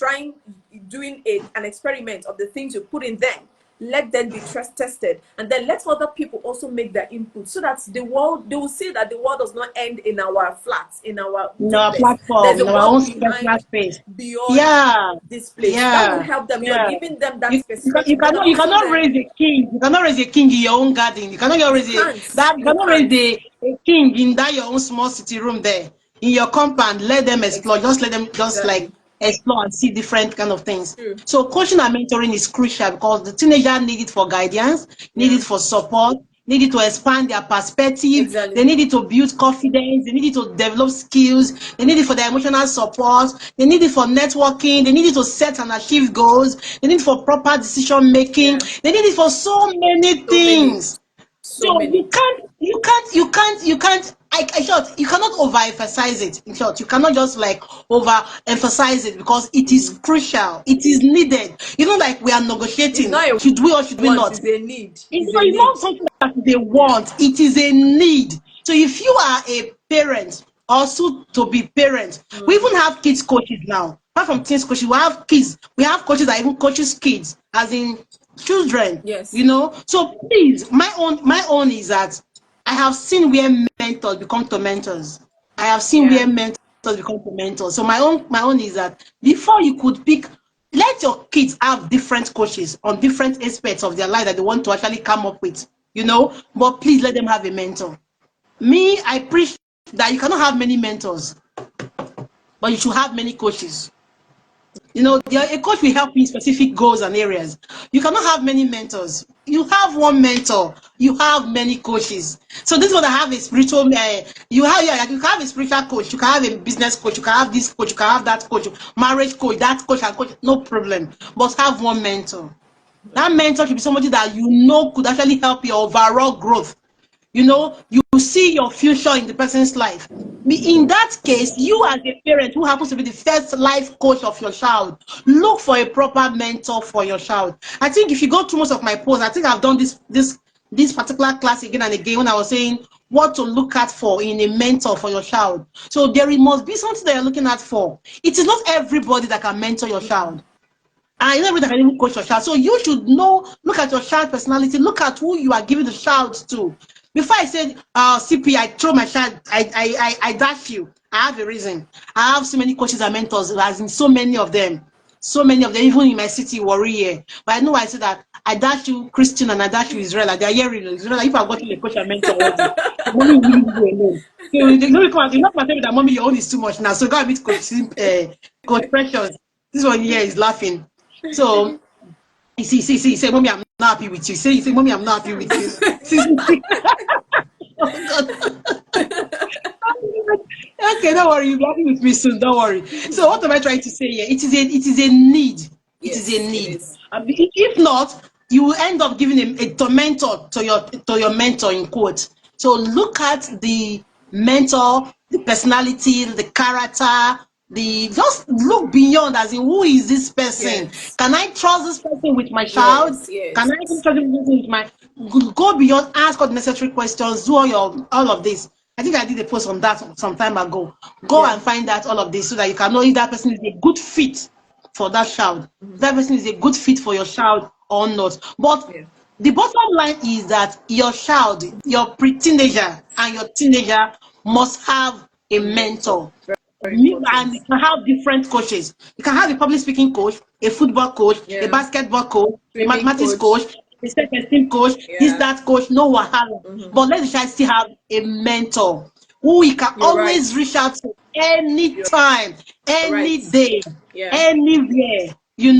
doing an experiment of the things you put in them. Let them be tested, and then let other people also make their input, so that they will see that the world does not end in our flats, in our In our duplex. platform, There's a in our own world personal behind, space. beyond Yeah, this place. That will yeah, help them. You're yeah. giving them that You perspective, and cannot also then raise a king. You cannot raise a king in your own garden. You cannot you raise can't. you You cannot raise can't. a king in that your own small city room there in your compound. Let them explore. Just let them just like Exactly. explore and see different kind of things. True. So coaching and mentoring is crucial because the teenager need it for guidance, need Yeah. it for support, need it to expand their perspective. They Exactly. need it to build confidence. They need it to develop skills. They need it for their emotional support. They need it for networking. They need it to set and achieve goals. They need it for proper decision making. Yeah. They need it for so many So many. things. So So many. in short, you cannot overemphasize it. In short, you cannot just like overemphasize it because it is crucial. It is needed. You know, like we are It's negotiating. not a Should we or should we want, not? it's a need. It's It's not, a it's need. not something that they Yeah. want. It is a need. So if you are a parent or soon to be parent, we even have kids coaches now. Apart from teens coaches, we have kids. We have coaches that even coaches kids, as in children. Yes. You know. So please, my own is that I have seen where mentors become tormentors. I have seen Yeah. where mentors become tormentors. So my own is that before you could pick, let your kids have different coaches on different aspects of their life that they want to actually come up with, but please let them have a mentor. Me, I preach that you cannot have many mentors, but you should have many coaches. A coach will help you in specific goals and areas. You cannot have many mentors. You have one mentor. You have many coaches. So this one, I have a spiritual. You can have a spiritual coach. You can have a business coach. You can have this coach. You can have that coach. Marriage coach. That coach and coach. No problem. But have one mentor. That mentor should be somebody that could actually help your overall growth. You see your future in the person's life. In that case, you as a parent who happens to be the first life coach of your child, look for a proper mentor for your child. I think if you go through most of my posts, I think I've done this particular class again and again when I was saying what to look at for in a mentor for your child. So there must be something that you're looking at for. It is not everybody that can mentor your child. And you never can even coach your child. So you should look at your child's personality, look at who you are giving the child to. Before I said, CP, I throw my child, I dash you. I have a reason. I have so many coaches and mentors, as in so many of them. So many of them, even in my city, Warrior. But I know I said that I dash you Christian and I dash you Israel. They are hearing Israel. If I've gotten a coach and mentor already, mommy will leave you alone. So they don't come. You're not going to tell me that mommy, your own is too much now. So go and meet Coach Precious. This one here is laughing. So you say, mommy, I'm not happy with you. Say, mommy, I'm not happy with you. Oh, okay, don't worry, you'll be happy with me soon. Don't worry. So what am I trying to say here? It is a need. It is a Yes, it need. is. If not, you will end up giving a mentor to your mentor in quote. So look at the mentor, the personality, the character, the just look beyond, as in, who is this person? Yes. Can I trust this person with my child? Yes. Yes. Can I trust this person with my, go beyond, ask all the necessary questions, do all of this. I think I did a post on that some time ago. Go Yeah. and find out all of this so that you can know if that person is a good fit for that child. That person is a good fit for your child or not. But Yeah. the bottom line is that your child, your pre-teenager and your teenager must have a Mentor. mentor. Very important. And you can have different coaches. You can have a public speaking coach, a football coach, a Yeah. basketball coach, a Swimming mathematics coach. coach, a self-esteem coach, this, Yeah. that coach, no wahala. But let the child still have a mentor who he can You're right. always reach out to You're anytime, right. any day, Yeah. anywhere. You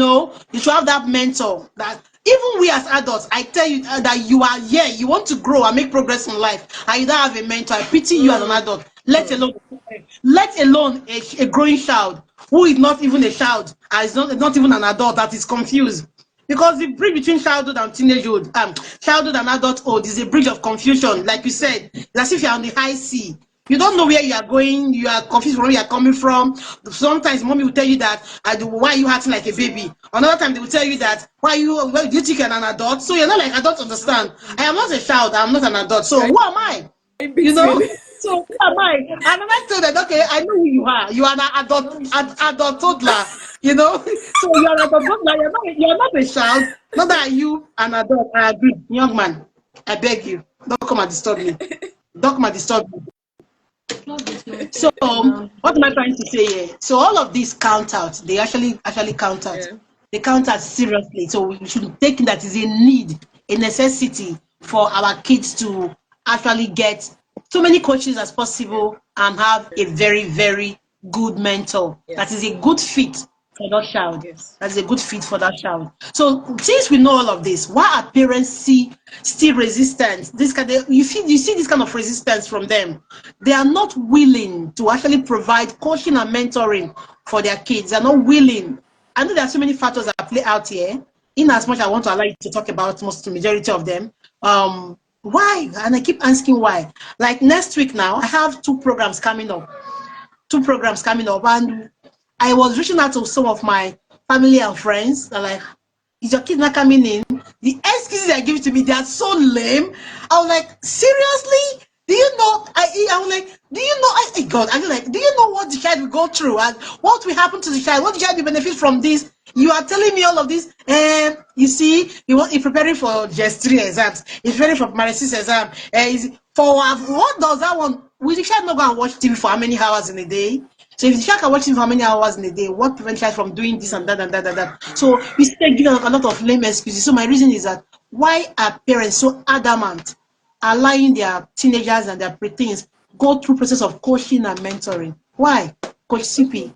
should have that mentor. That even we as adults, I tell you that you are here, you want to grow and make progress in life, and you don't have a mentor. I pity you as an adult. Let alone a growing child who is not even a child, and is not even an adult, that is confused. Because the bridge between childhood and teenagehood, childhood and adulthood, is a bridge of confusion. Like you said, it's as if you're on the high sea. You don't know where you are going. You are confused from where you are coming from. Sometimes mommy will tell you that, why are you acting like a baby? Another time they will tell you that, do you think you're an adult? So you're not like, I don't understand. I am not a child. I'm not an adult. So You're who am I? in You between. know? So who am I? And then I tell that, okay, I know who you are. You are an adult toddler. So you're an adult toddler. You're not a child. Not that you an adult. I agree. Young man, I beg you, don't come and disturb me. Don't come and disturb me. So what am I trying to say here? So all of these count out. They actually count out. Yeah. They count out seriously. So we should take that is a need, a necessity for our kids to actually get so many coaches as possible and have a very, very good mentor that is Yes. a good fit for that child. Yes. That's a good fit for that child. So since we know all of this, why are parents still resistant? You see this kind of resistance from them. They are not willing to actually provide coaching and mentoring for their kids. They're not willing. I know there are so many factors that play out here. In as much I want to allow you to talk about most majority of them. Why? And I keep asking why. Like next week now, I have two programs coming up, and I was reaching out to some of my family and friends. They're like, is your kid not coming in? The excuses they give to me, they are so lame. I was like, seriously? Do you know? I was like, do you know? God, I was like, do you know what the child will go through and what will happen to the child? What the child will benefit from this? You are telling me all of this, and you see, he's preparing for GS3 exams. He's preparing for my six exam. What does that one? Will the child not go and watch TV for how many hours in a day? So if the child can watch TV for how many hours in a day, what prevents child from doing this and that and that and that? So we still give a lot of lame excuses. So my reason is that, why are parents so adamant allowing their teenagers and their preteens go through process of coaching and mentoring? Why? Coach CP,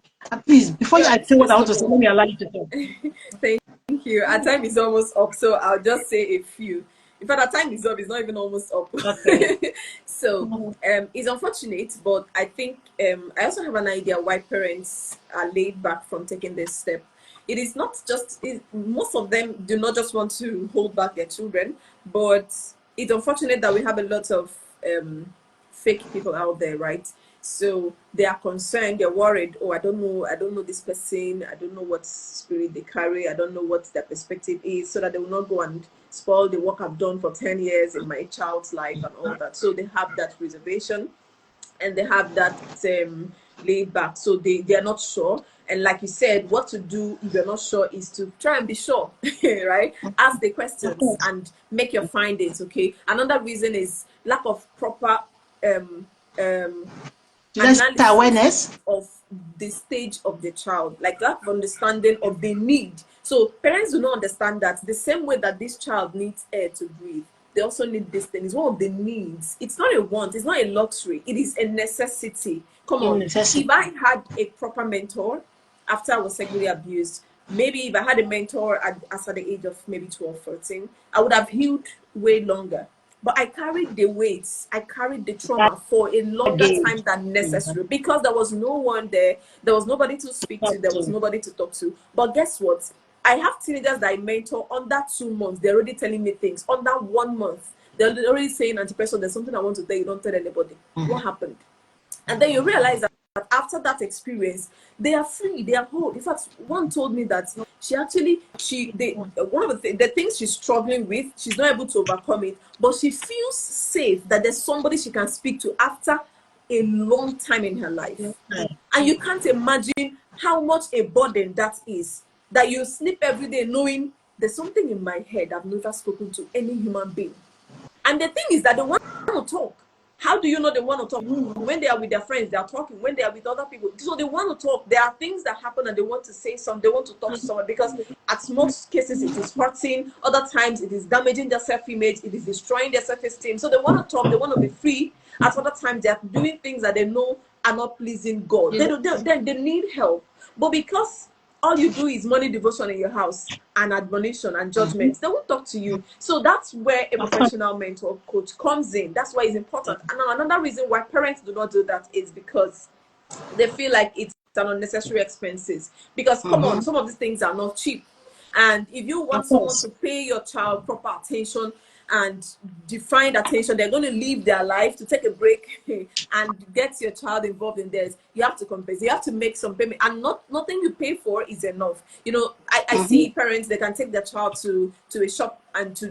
please, before I Yeah. say what I want to say, So let me allow you to talk. thank you. Our time is almost up, so I'll just say a few. In fact, our time is up. It's not even almost up. Okay. So it's unfortunate, but I think I also have an idea why parents are laid back from taking this step. It is not just most of them do not just want to hold back their children, but it's unfortunate that we have a lot of fake people out there, right? So they are concerned, they're worried. Oh, I don't know this person. I don't know what spirit they carry. I don't know what their perspective is, so that they will not go and spoil the work I've done for 10 years in my child's life and all that. So they have that reservation and they have that laid back. So they are not sure. And like you said, what to do if you're not sure is to try and be sure, right? Ask the questions and make your findings, okay? Another reason is lack of proper Just analysis awareness. of the stage of the child, like lack of understanding of the need. So parents do not understand that the same way that this child needs air to breathe, they also need this thing. It's one of the needs. It's not a want, it's not a luxury, it is a necessity. Come on. Necessity. If I had a proper mentor after I was sexually abused, maybe if I had a mentor as at the age of maybe 12, 13, I would have healed way longer. But I carried the weights, I carried the trauma for a longer time than necessary because there was no one there, there was nobody to speak to, there was nobody to talk to. But guess what? I have teenagers that I mentor under 2 months. They're already telling me things. Under 1 month, they're already saying, anti-person, there's something I want to tell you. Don't tell anybody. What happened? And then you realize that after that experience, they are free. They are whole. In fact, one told me that one of the things she's struggling with, she's not able to overcome it, but she feels safe that there's somebody she can speak to after a long time in her life. And you can't imagine how much a burden that is, that you sleep every day knowing there's something in my head I've never spoken to any human being. And the thing is that they want to talk. How do you know they want to talk? When they are with their friends, they are talking. When they are with other people, so they want to talk. There are things that happen and they want to say something. They want to talk to someone, because at most cases it is hurting. Other times it is damaging their self-image. It is destroying their self-esteem. So they want to talk. They want to be free. At other times they are doing things that they know are not pleasing God. They need help. But because all you do is morning devotion in your house and admonition and judgment, they won't talk to you. So that's where a professional mentor coach comes in. That's why it's important. And now another reason why parents do not do that is because they feel like it's an unnecessary expenses. Because come on, some of these things are not cheap. And if you want someone to pay your child proper attention and defined attention, they're going to leave their life to take a break and get your child involved in this. You have to compensate. You have to make some payment, and nothing you pay for is enough. You know, I see parents, they can take their child to a shop and to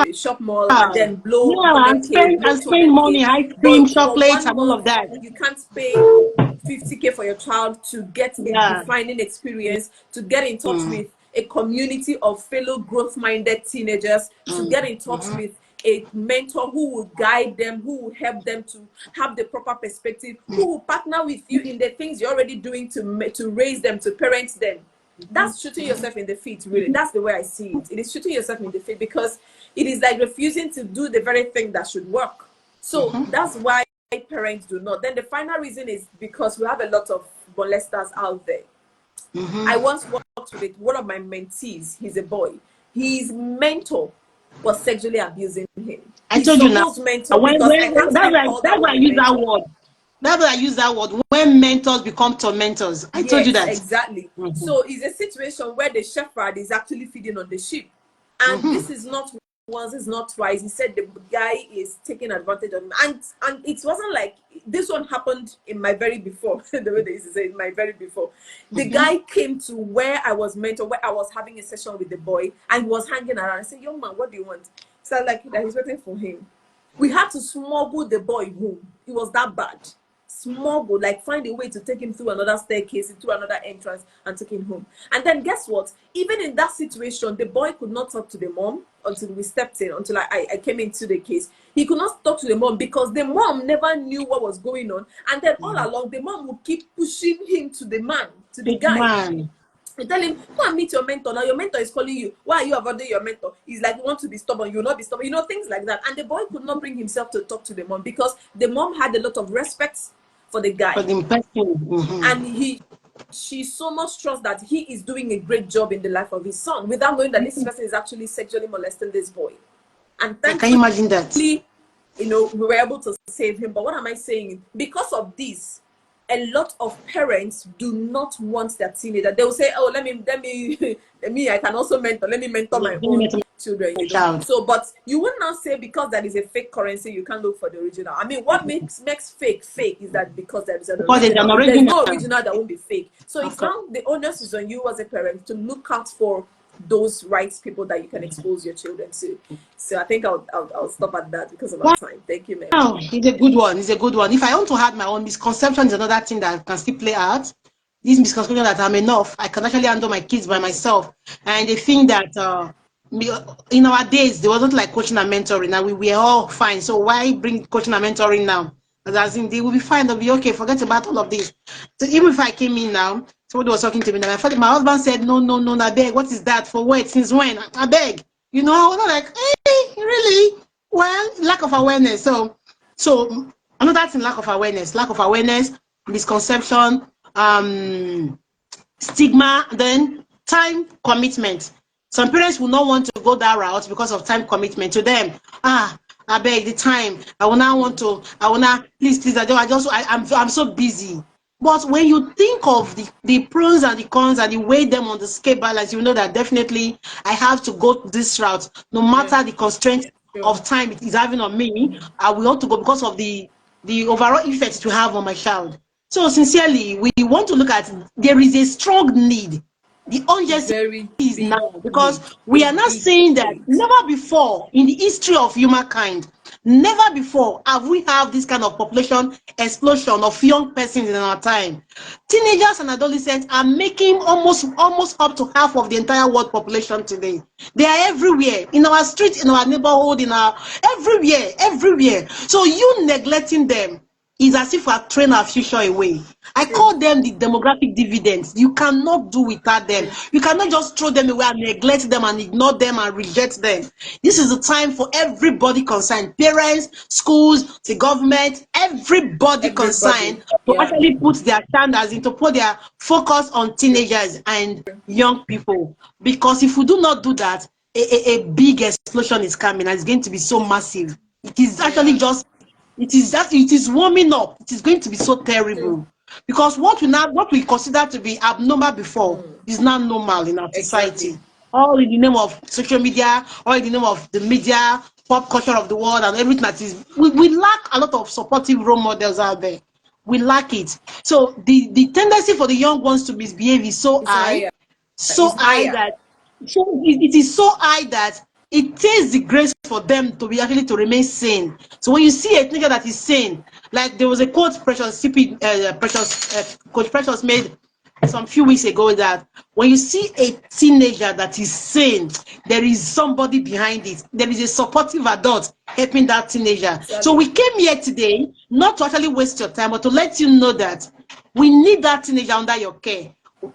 a shop mall and then blow and spend money, ice cream, chocolates, and all of that. You can't pay 50K for your child to get a defining experience, to get in touch with a community of fellow growth-minded teenagers, to get in touch with a mentor who will guide them, who will help them to have the proper perspective, who will partner with you in the things you're already doing to raise them, to parent them. That's shooting yourself in the feet, really. That's the way I see it. It is shooting yourself in the feet, because it is like refusing to do the very thing that should work. So that's why parents do not. Then the final reason is because we have a lot of molesters out there. I once worked with one of my mentees. He's a boy. His mentor was sexually abusing him. I told you now. That's why I use that word. That's why I use that word. When mentors become tormentors. I told you that. Exactly. So it's a situation where the shepherd is actually feeding on the sheep. And this is not once, it's not twice. He said the guy is taking advantage of him. And it wasn't like this one happened in my very before. The way they used to say in my very before. The guy came to where I was mentored, where I was having a session with the boy, and he was hanging around. I said, young man, what do you want? So like that he's waiting for him. We had to smuggle the boy home. It was that bad. Smuggle, like find a way to take him through another staircase, through another entrance, and take him home. And then guess what? Even in that situation, the boy could not talk to the mom until we stepped in, until I came into the case. He could not talk to the mom because the mom never knew what was going on. And then all along, the mom would keep pushing him to the man, to the guy. You tell him, go and meet your mentor. Now your mentor is calling you. Why are you avoiding your mentor? He's like, you want to be stubborn, you will not be stubborn. You know, things like that. And the boy could not bring himself to talk to the mom because the mom had a lot of respect for the guy. And she so much trusts that he is doing a great job in the life of his son without knowing that this person is actually sexually molesting this boy. And thankfully, can you imagine that? You know, we were able to save him. But what am I saying? Because of this, a lot of parents do not want their teenager. They will say, oh, let me, I can also mentor. Let me mentor my own children. You know? So, but you would not say because that is a fake currency, you can't look for the original. I mean, what makes fake is that because there is an original. There's no original that won't be fake. So it's now the onus is on you as a parent to look out for those right people that you can expose your children to. So I think I'll stop at that because of our time. Thank you, ma'am. Oh, it's a good one. It's a good one. If I want to have my own misconception, is another thing that can still play out. This misconception that I'm enough, I can actually handle my kids by myself, and they think that in our days there wasn't like coaching and mentoring. Now we were all fine. So why bring coaching and mentoring now? As in, they will be fine. They'll be okay. Forget about all of this. So even if I came in now, somebody was talking to me. Now my husband said, no, I beg. What is that? For what? Since when? I beg. You know, I was like, hey, really? Well, lack of awareness. So another thing, lack of awareness, misconception, stigma, then time commitment. Some parents will not want to go that route because of time commitment. To them, I beg the time. I will not, please, I'm so busy. But when you think of the pros and the cons and you weigh them on the scale balance, you know that definitely I have to go this route, no matter the constraint of time it is having on me. I will want to go because of the overall effect to have on my child. So sincerely, we want to look at, there is a strong need. The urgency Very is big now, need. because we A are not big saying that need. never before in the history of humankind, never before have we have this kind of population explosion of young persons in our time. Teenagers and adolescents are making almost up to half of the entire world population today. They are everywhere, in our streets, in our neighborhood, in our everywhere. So you neglecting them is as if we are throwing our future away. I call them the demographic dividends. You cannot do without them. You cannot just throw them away and neglect them and ignore them and reject them. This is the time for everybody concerned, parents, schools, the government, everybody Everybody. concerned, to Yeah. actually put their standards into, put their focus on teenagers and young people. Because if we do not do that, a big explosion is coming, and it's going to be so massive. It is actually just, it is warming up. It is going to be so True. terrible, because what we consider to be abnormal before is now normal in our Exactly. society. All in the name of social media, all in the name of the media, pop culture of the world, and everything that is. We lack a lot of supportive role models out there. We lack it. So the tendency for the young ones to misbehave is so It's high, higher. so It's high higher. that, so it is so high that it takes the grace for them to be actually to remain sane. So when you see a teenager that is sane, like there was a quote Coach Precious made some few weeks ago, that when you see a teenager that is sane, there is somebody behind it. There is a supportive adult helping that teenager. So Exactly. we came here today not to actually waste your time, but to let you know that we need that teenager under your care.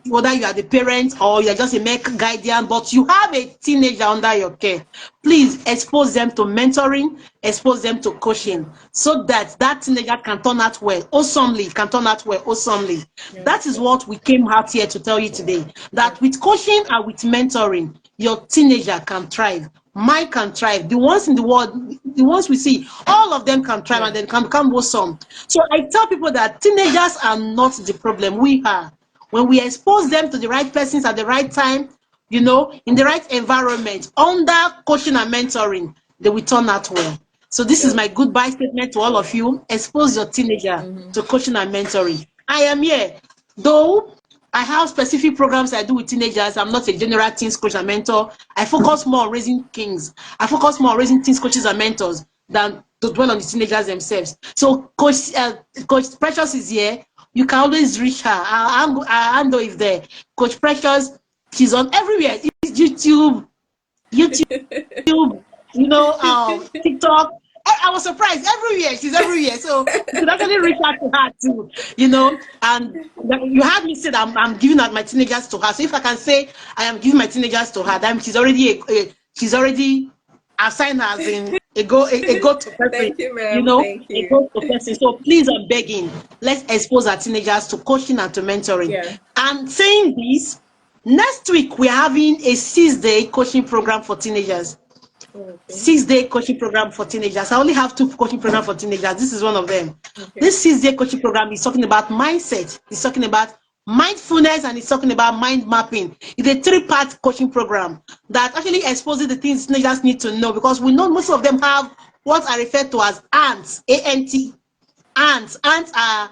Whether you are the parent or you're just a mere guardian, but you have a teenager under your care, please expose them to mentoring, expose them to Yeah. coaching, so that that teenager can turn out well, awesomely, can turn out well, awesomely. Yeah. That is what we came out here to tell you today, Yeah. that with coaching and with mentoring, your teenager can thrive. Mine can thrive. The ones in the world, the ones we see, all of them can thrive Yeah. and then can become awesome. So I tell people that teenagers are not the problem. We are. When we expose them to the right persons at the right time, in the right environment, under coaching and mentoring, they will turn out well. So this is Sure. my goodbye statement to all of you. Expose your teenager to coaching and mentoring. I am here. Though I have specific programs I do with teenagers, I'm not a general teens coach and mentor. I focus more on raising kings. I focus more on raising teens coaches and mentors than to dwell on the teenagers themselves. So Coach Precious is here. You can always reach her. Our handle is there. Coach Precious, she's on everywhere. YouTube, TikTok. I was surprised. Everywhere, she's everywhere. So you could actually reach out to her too. And you had me say that I'm giving out my teenagers to her. So if I can say I am giving my teenagers to her, then she's already assigned as in a go-to person. Thank you, ma'am. Thank A you. go-to person. So please, I'm begging, let's expose our teenagers to coaching and to mentoring. Yeah. And saying this, next week we're having a 6-day coaching program for teenagers. Okay. 6-day coaching program for teenagers. I only have 2 coaching programs for teenagers. This is one of them. Okay. This 6-day coaching program is talking about mindset. It's talking about mindfulness, and it's talking about mind mapping. It's a 3-part coaching program that actually exposes the things teenagers need to know, because we know most of them have what are referred to as ants, A-N-T. Ants are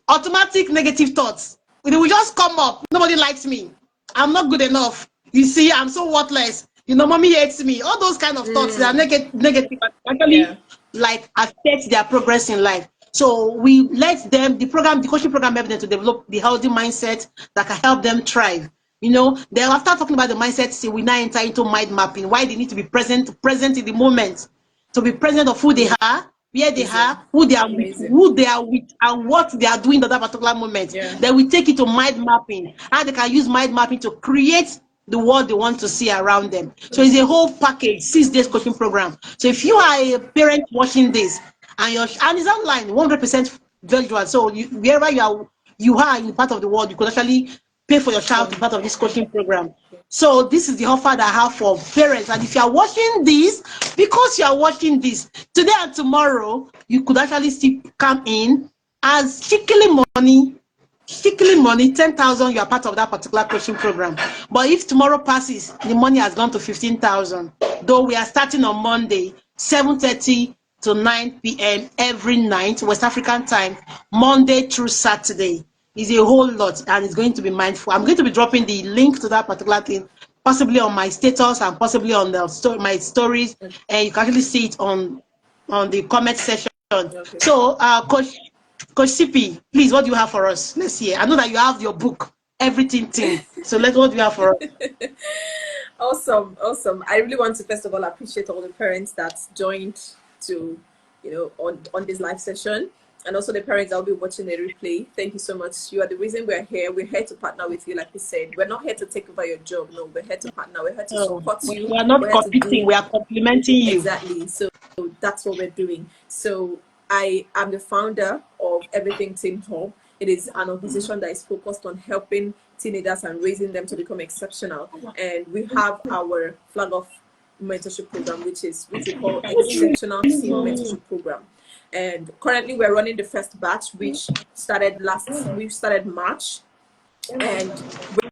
automatic negative thoughts. They will just come up. Nobody likes me. I'm not good enough. You see, I'm so worthless. Mommy hates me. All those kind of thoughts that are negative Yeah. actually like affect their progress in life. So we let them, the coaching program help them to develop the healthy mindset that can help them thrive. Then after talking about the mindset, see, we now enter into mind mapping, why they need to be present in the moment, to be present of who they are, where they Amazing. are, who they are Amazing. with, and what they are doing at that particular moment. Yeah. Then we take it to mind mapping, how they can use mind mapping to create the world they want to see around them. So it's a whole package, 6 days coaching program. So if you are a parent watching this, and it's online, 100% virtual. So wherever you are in part of the world, you could actually pay for your child to be part of this coaching program. So this is the offer that I have for parents. And if you are watching this, because you are watching this today and tomorrow, you could actually still come in As shekeli money, 10,000, you are part of that particular coaching program. But if tomorrow passes, the money has gone to 15,000. Though we are starting on Monday, 7:30 to 9 p.m. every night, West African time, Monday through Saturday. Is a whole lot, and it's going to be mindful. I'm going to be dropping the link to that particular thing, possibly on my status and possibly on my stories, and you can actually see it on the comment section. Okay. So, Coach CP, please, what do you have for us? Let's see. I know that you have your book, everything thing. So, what do you have for us? Awesome. I really want to first of all appreciate all the parents that joined to, on this live session, and also the parents that will be watching the replay. Thank you so much. You are the reason we're here. We're here to partner with you, like we said. We're not here to take over your job. No, we're here to partner. We're here to support you. We are not We're here to competing. We are complimenting you. Exactly. So that's what we're doing. So I am the founder of Everything Teen Hub. It is an organization that is focused on helping teenagers and raising them to become exceptional. And we have our flag of mentorship program, which we call Exceptional Teen Mentorship Program. And currently we're running the first batch, which started March. And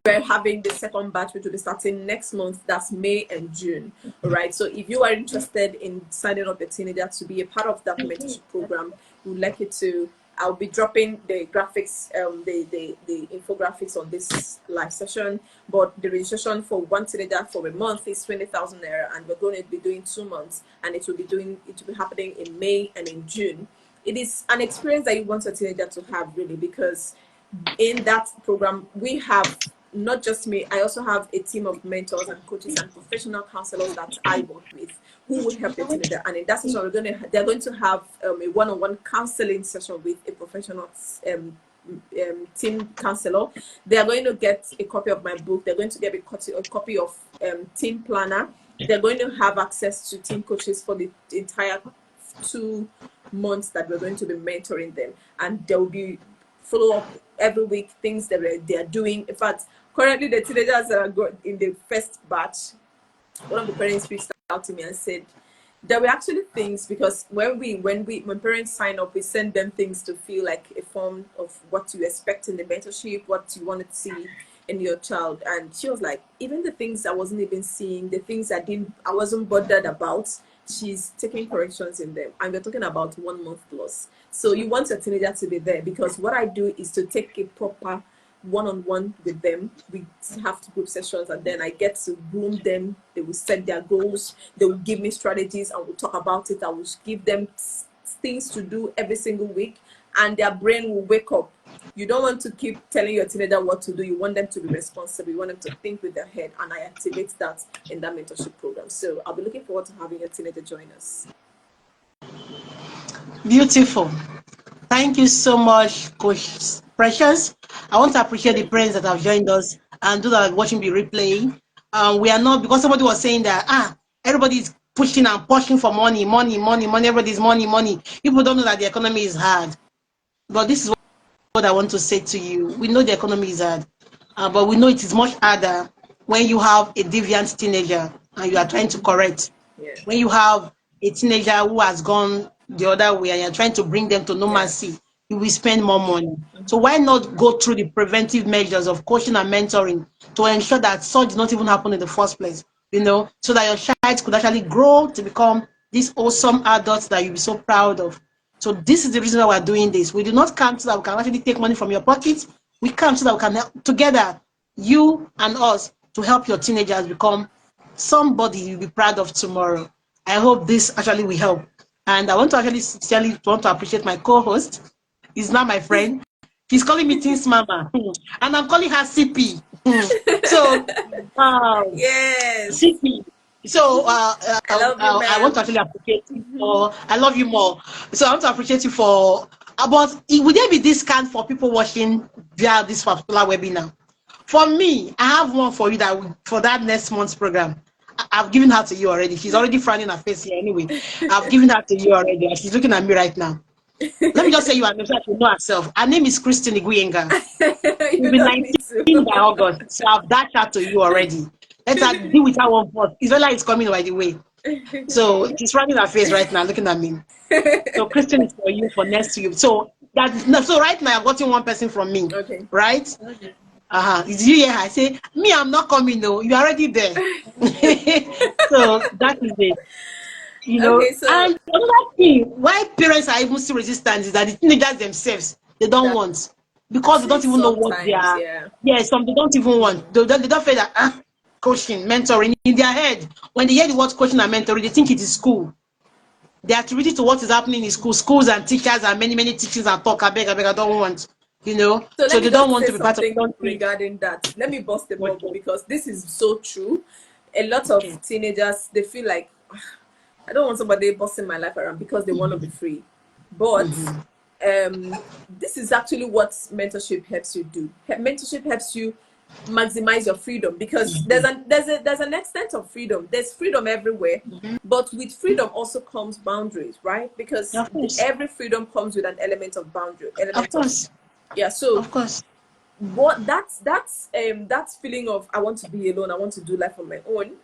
we're having the second batch, which will be starting next month. That's May and June. All right. So if you are interested in signing up a teenager to be a part of that mentorship program, we would like you to. I'll be dropping the graphics, the infographics on this live session. But the registration for one teenager for a month is 20,000 naira, and we're going to be doing 2 months, and it will be happening in May and in June. It is an experience that you want a teenager to have, really, because in that program we have not just me. I also have a team of mentors and coaches and professional counselors that I work with, who will help the teenager. And in that session, they're going to have a one-on-one counseling session with a professional teen counselor. They are going to get a copy of my book. They're going to get a copy of teen planner. They're going to have access to teen coaches for the entire 2 months that we're going to be mentoring them, and there will be follow up every week, things that they are doing. In fact, currently the teenagers that are in the first batch, one of the parents reached out to me and said there were actually things, because when parents sign up, we send them things to feel like a form of what you expect in the mentorship, what you want to see in your child. And she was like, even the things I wasn't even seeing, the things I wasn't bothered about, she's taking corrections in them. And we're talking about 1 month plus. So you want your teenager to be there, because what I do is to take a proper one-on-one with them. We have group sessions, and then I get to groom them. They will set their goals. They will give me strategies, and we'll talk about it. I will give them things to do every single week, and their brain will wake up. You don't want to keep telling your teenager what to do. You want them to be responsible. You want them to think with their head, and I activate that in that mentorship program. So I'll be looking forward to having your teenager join us. Beautiful. Thank you so much, Coach Precious. I want to appreciate the parents that have joined us and those that are watching the replay. We are not, because somebody was saying that everybody's pushing and pushing for money. Everybody's money. People don't know that the economy is hard. But this is what I want to say to you. We know the economy is hard, but we know it is much harder when you have a deviant teenager and you are trying to correct. Yeah. When you have a teenager who has gone the other way and you're trying to bring them to normalcy, you will spend more money. So why not go through the preventive measures of coaching and mentoring to ensure that such did not even happen in the first place, so that your child could actually grow to become these awesome adults that you'll be so proud of. So this is the reason why we're doing this. We do not come so that we can actually take money from your pockets. We come so that we can help together, you and us, to help your teenagers become somebody you'll be proud of tomorrow. I hope this actually will help. And I want to actually sincerely appreciate my co-host. He's not my friend. She's calling me Teens Mama. And I'm calling her CP. So, yes. CP. So I want to actually appreciate you for, I love you more. So I want to appreciate you for, but would there be discount for people watching via this particular webinar? For me, I have one for you for that next month's program. I've given her to you already. She's already frowning her face here anyway. I've given her to you already. She's looking at me right now. Let me just say you her name so that you know herself. Her name is Christine Iguyenga. She'll be 19 by August. So I've dashed her to you already. Let her deal with her one first. Israela is coming by the way. So she's running her face right now, looking at me. So Christine is for you for next week. So That no, so right now I've gotten one person from me. Okay. Right? Did you hear her? I say, me, I'm not coming, no, you're already there. So that is it. Okay, so And another thing why parents are even still resistant is that the teenagers themselves, they don't that want, because they don't even know what they sometimes, are. yeah. Yes, some they don't even want. They don't feel that coaching, mentoring in their head. When they hear the word coaching and mentoring, they think it is school. They attribute it to what is happening in schools and teachers and many teachings and talk. I beg, I don't want. So let So me they don't just want say to be part of. something Don't think. regarding that. Let me bust the bubble Okay. because this is so true. A lot of Okay. teenagers, they feel like, I don't want somebody bossing my life around because they want to be free. But this is actually what mentorship helps you do. Mentorship helps you maximize your freedom because there's an extent of freedom. There's freedom everywhere, but with freedom also comes boundaries, right? Because Of course. every freedom comes with an element of boundary, Of element of, course. yeah. So Of course. what that feeling of I want to be alone, I want to do life on my own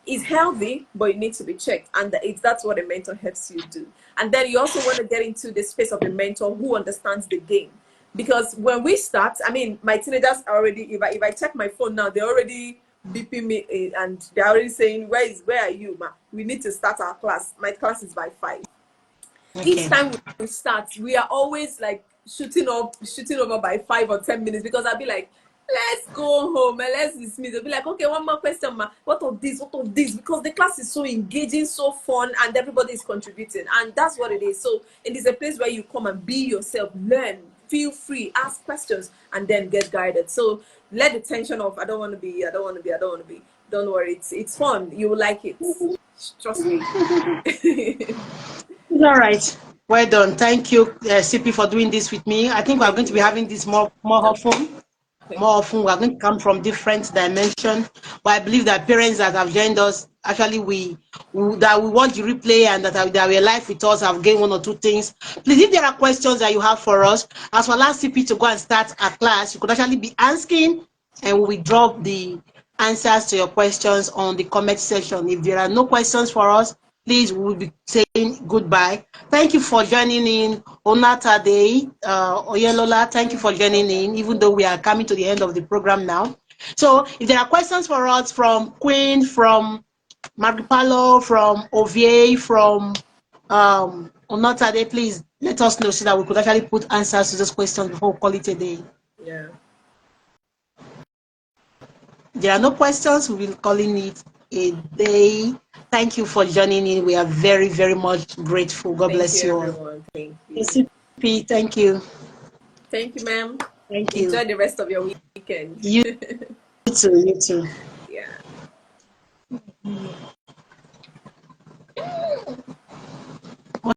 is healthy, but it needs to be checked, and that's what a mentor helps you do. And then you also want to get into the space of a mentor who understands the game, because when we start, I mean, my teenagers are already, if I check my phone now, they're already beeping me, and they're already saying, where are you, ma? We need to start our class. My class is by 5. Each Okay. time we start, we are always like shooting over by 5 or 10 minutes, because I'll be like, let's go home and let's dismiss. They'll be like, okay, one more question, ma. What of this? Because the class is so engaging, so fun, and everybody is contributing, and that's what it is. So it is a place where you come and be yourself, learn, feel free, ask questions, and then get guided. So let the tension of I don't want to be. Don't worry, it's fun. You will like it. Trust me. It's all right. Well done. Thank you, CP, for doing this with me. I think we're Thank going to you, be ma'am. having this more Okay. often. More often, we're going to come from different dimensions. But I believe that parents that have joined us, actually, that we want the replay and that were live with us have gained one or two things. Please, if there are questions that you have for us, as well as CP to go and start a class, you could actually be asking, and we will drop the answers to your questions on the comment section. If there are no questions for us, please, we will be saying goodbye. Thank you for joining in Onata Day. Oyelola, thank you for joining in, even though we are coming to the end of the program now. So if there are questions for us from Queen, from Maripalo, from Ovie, from Onata Day, please let us know so that we could actually put answers to those questions before we call it a day. Yeah. There are no questions. We will calling it a day. Thank you for joining in. We are very much grateful. God Thank bless you, you all. everyone. Thank you. ACP, thank you. Thank you, ma'am. Thank you. Enjoy the rest of your weekend. You too. You too. Yeah.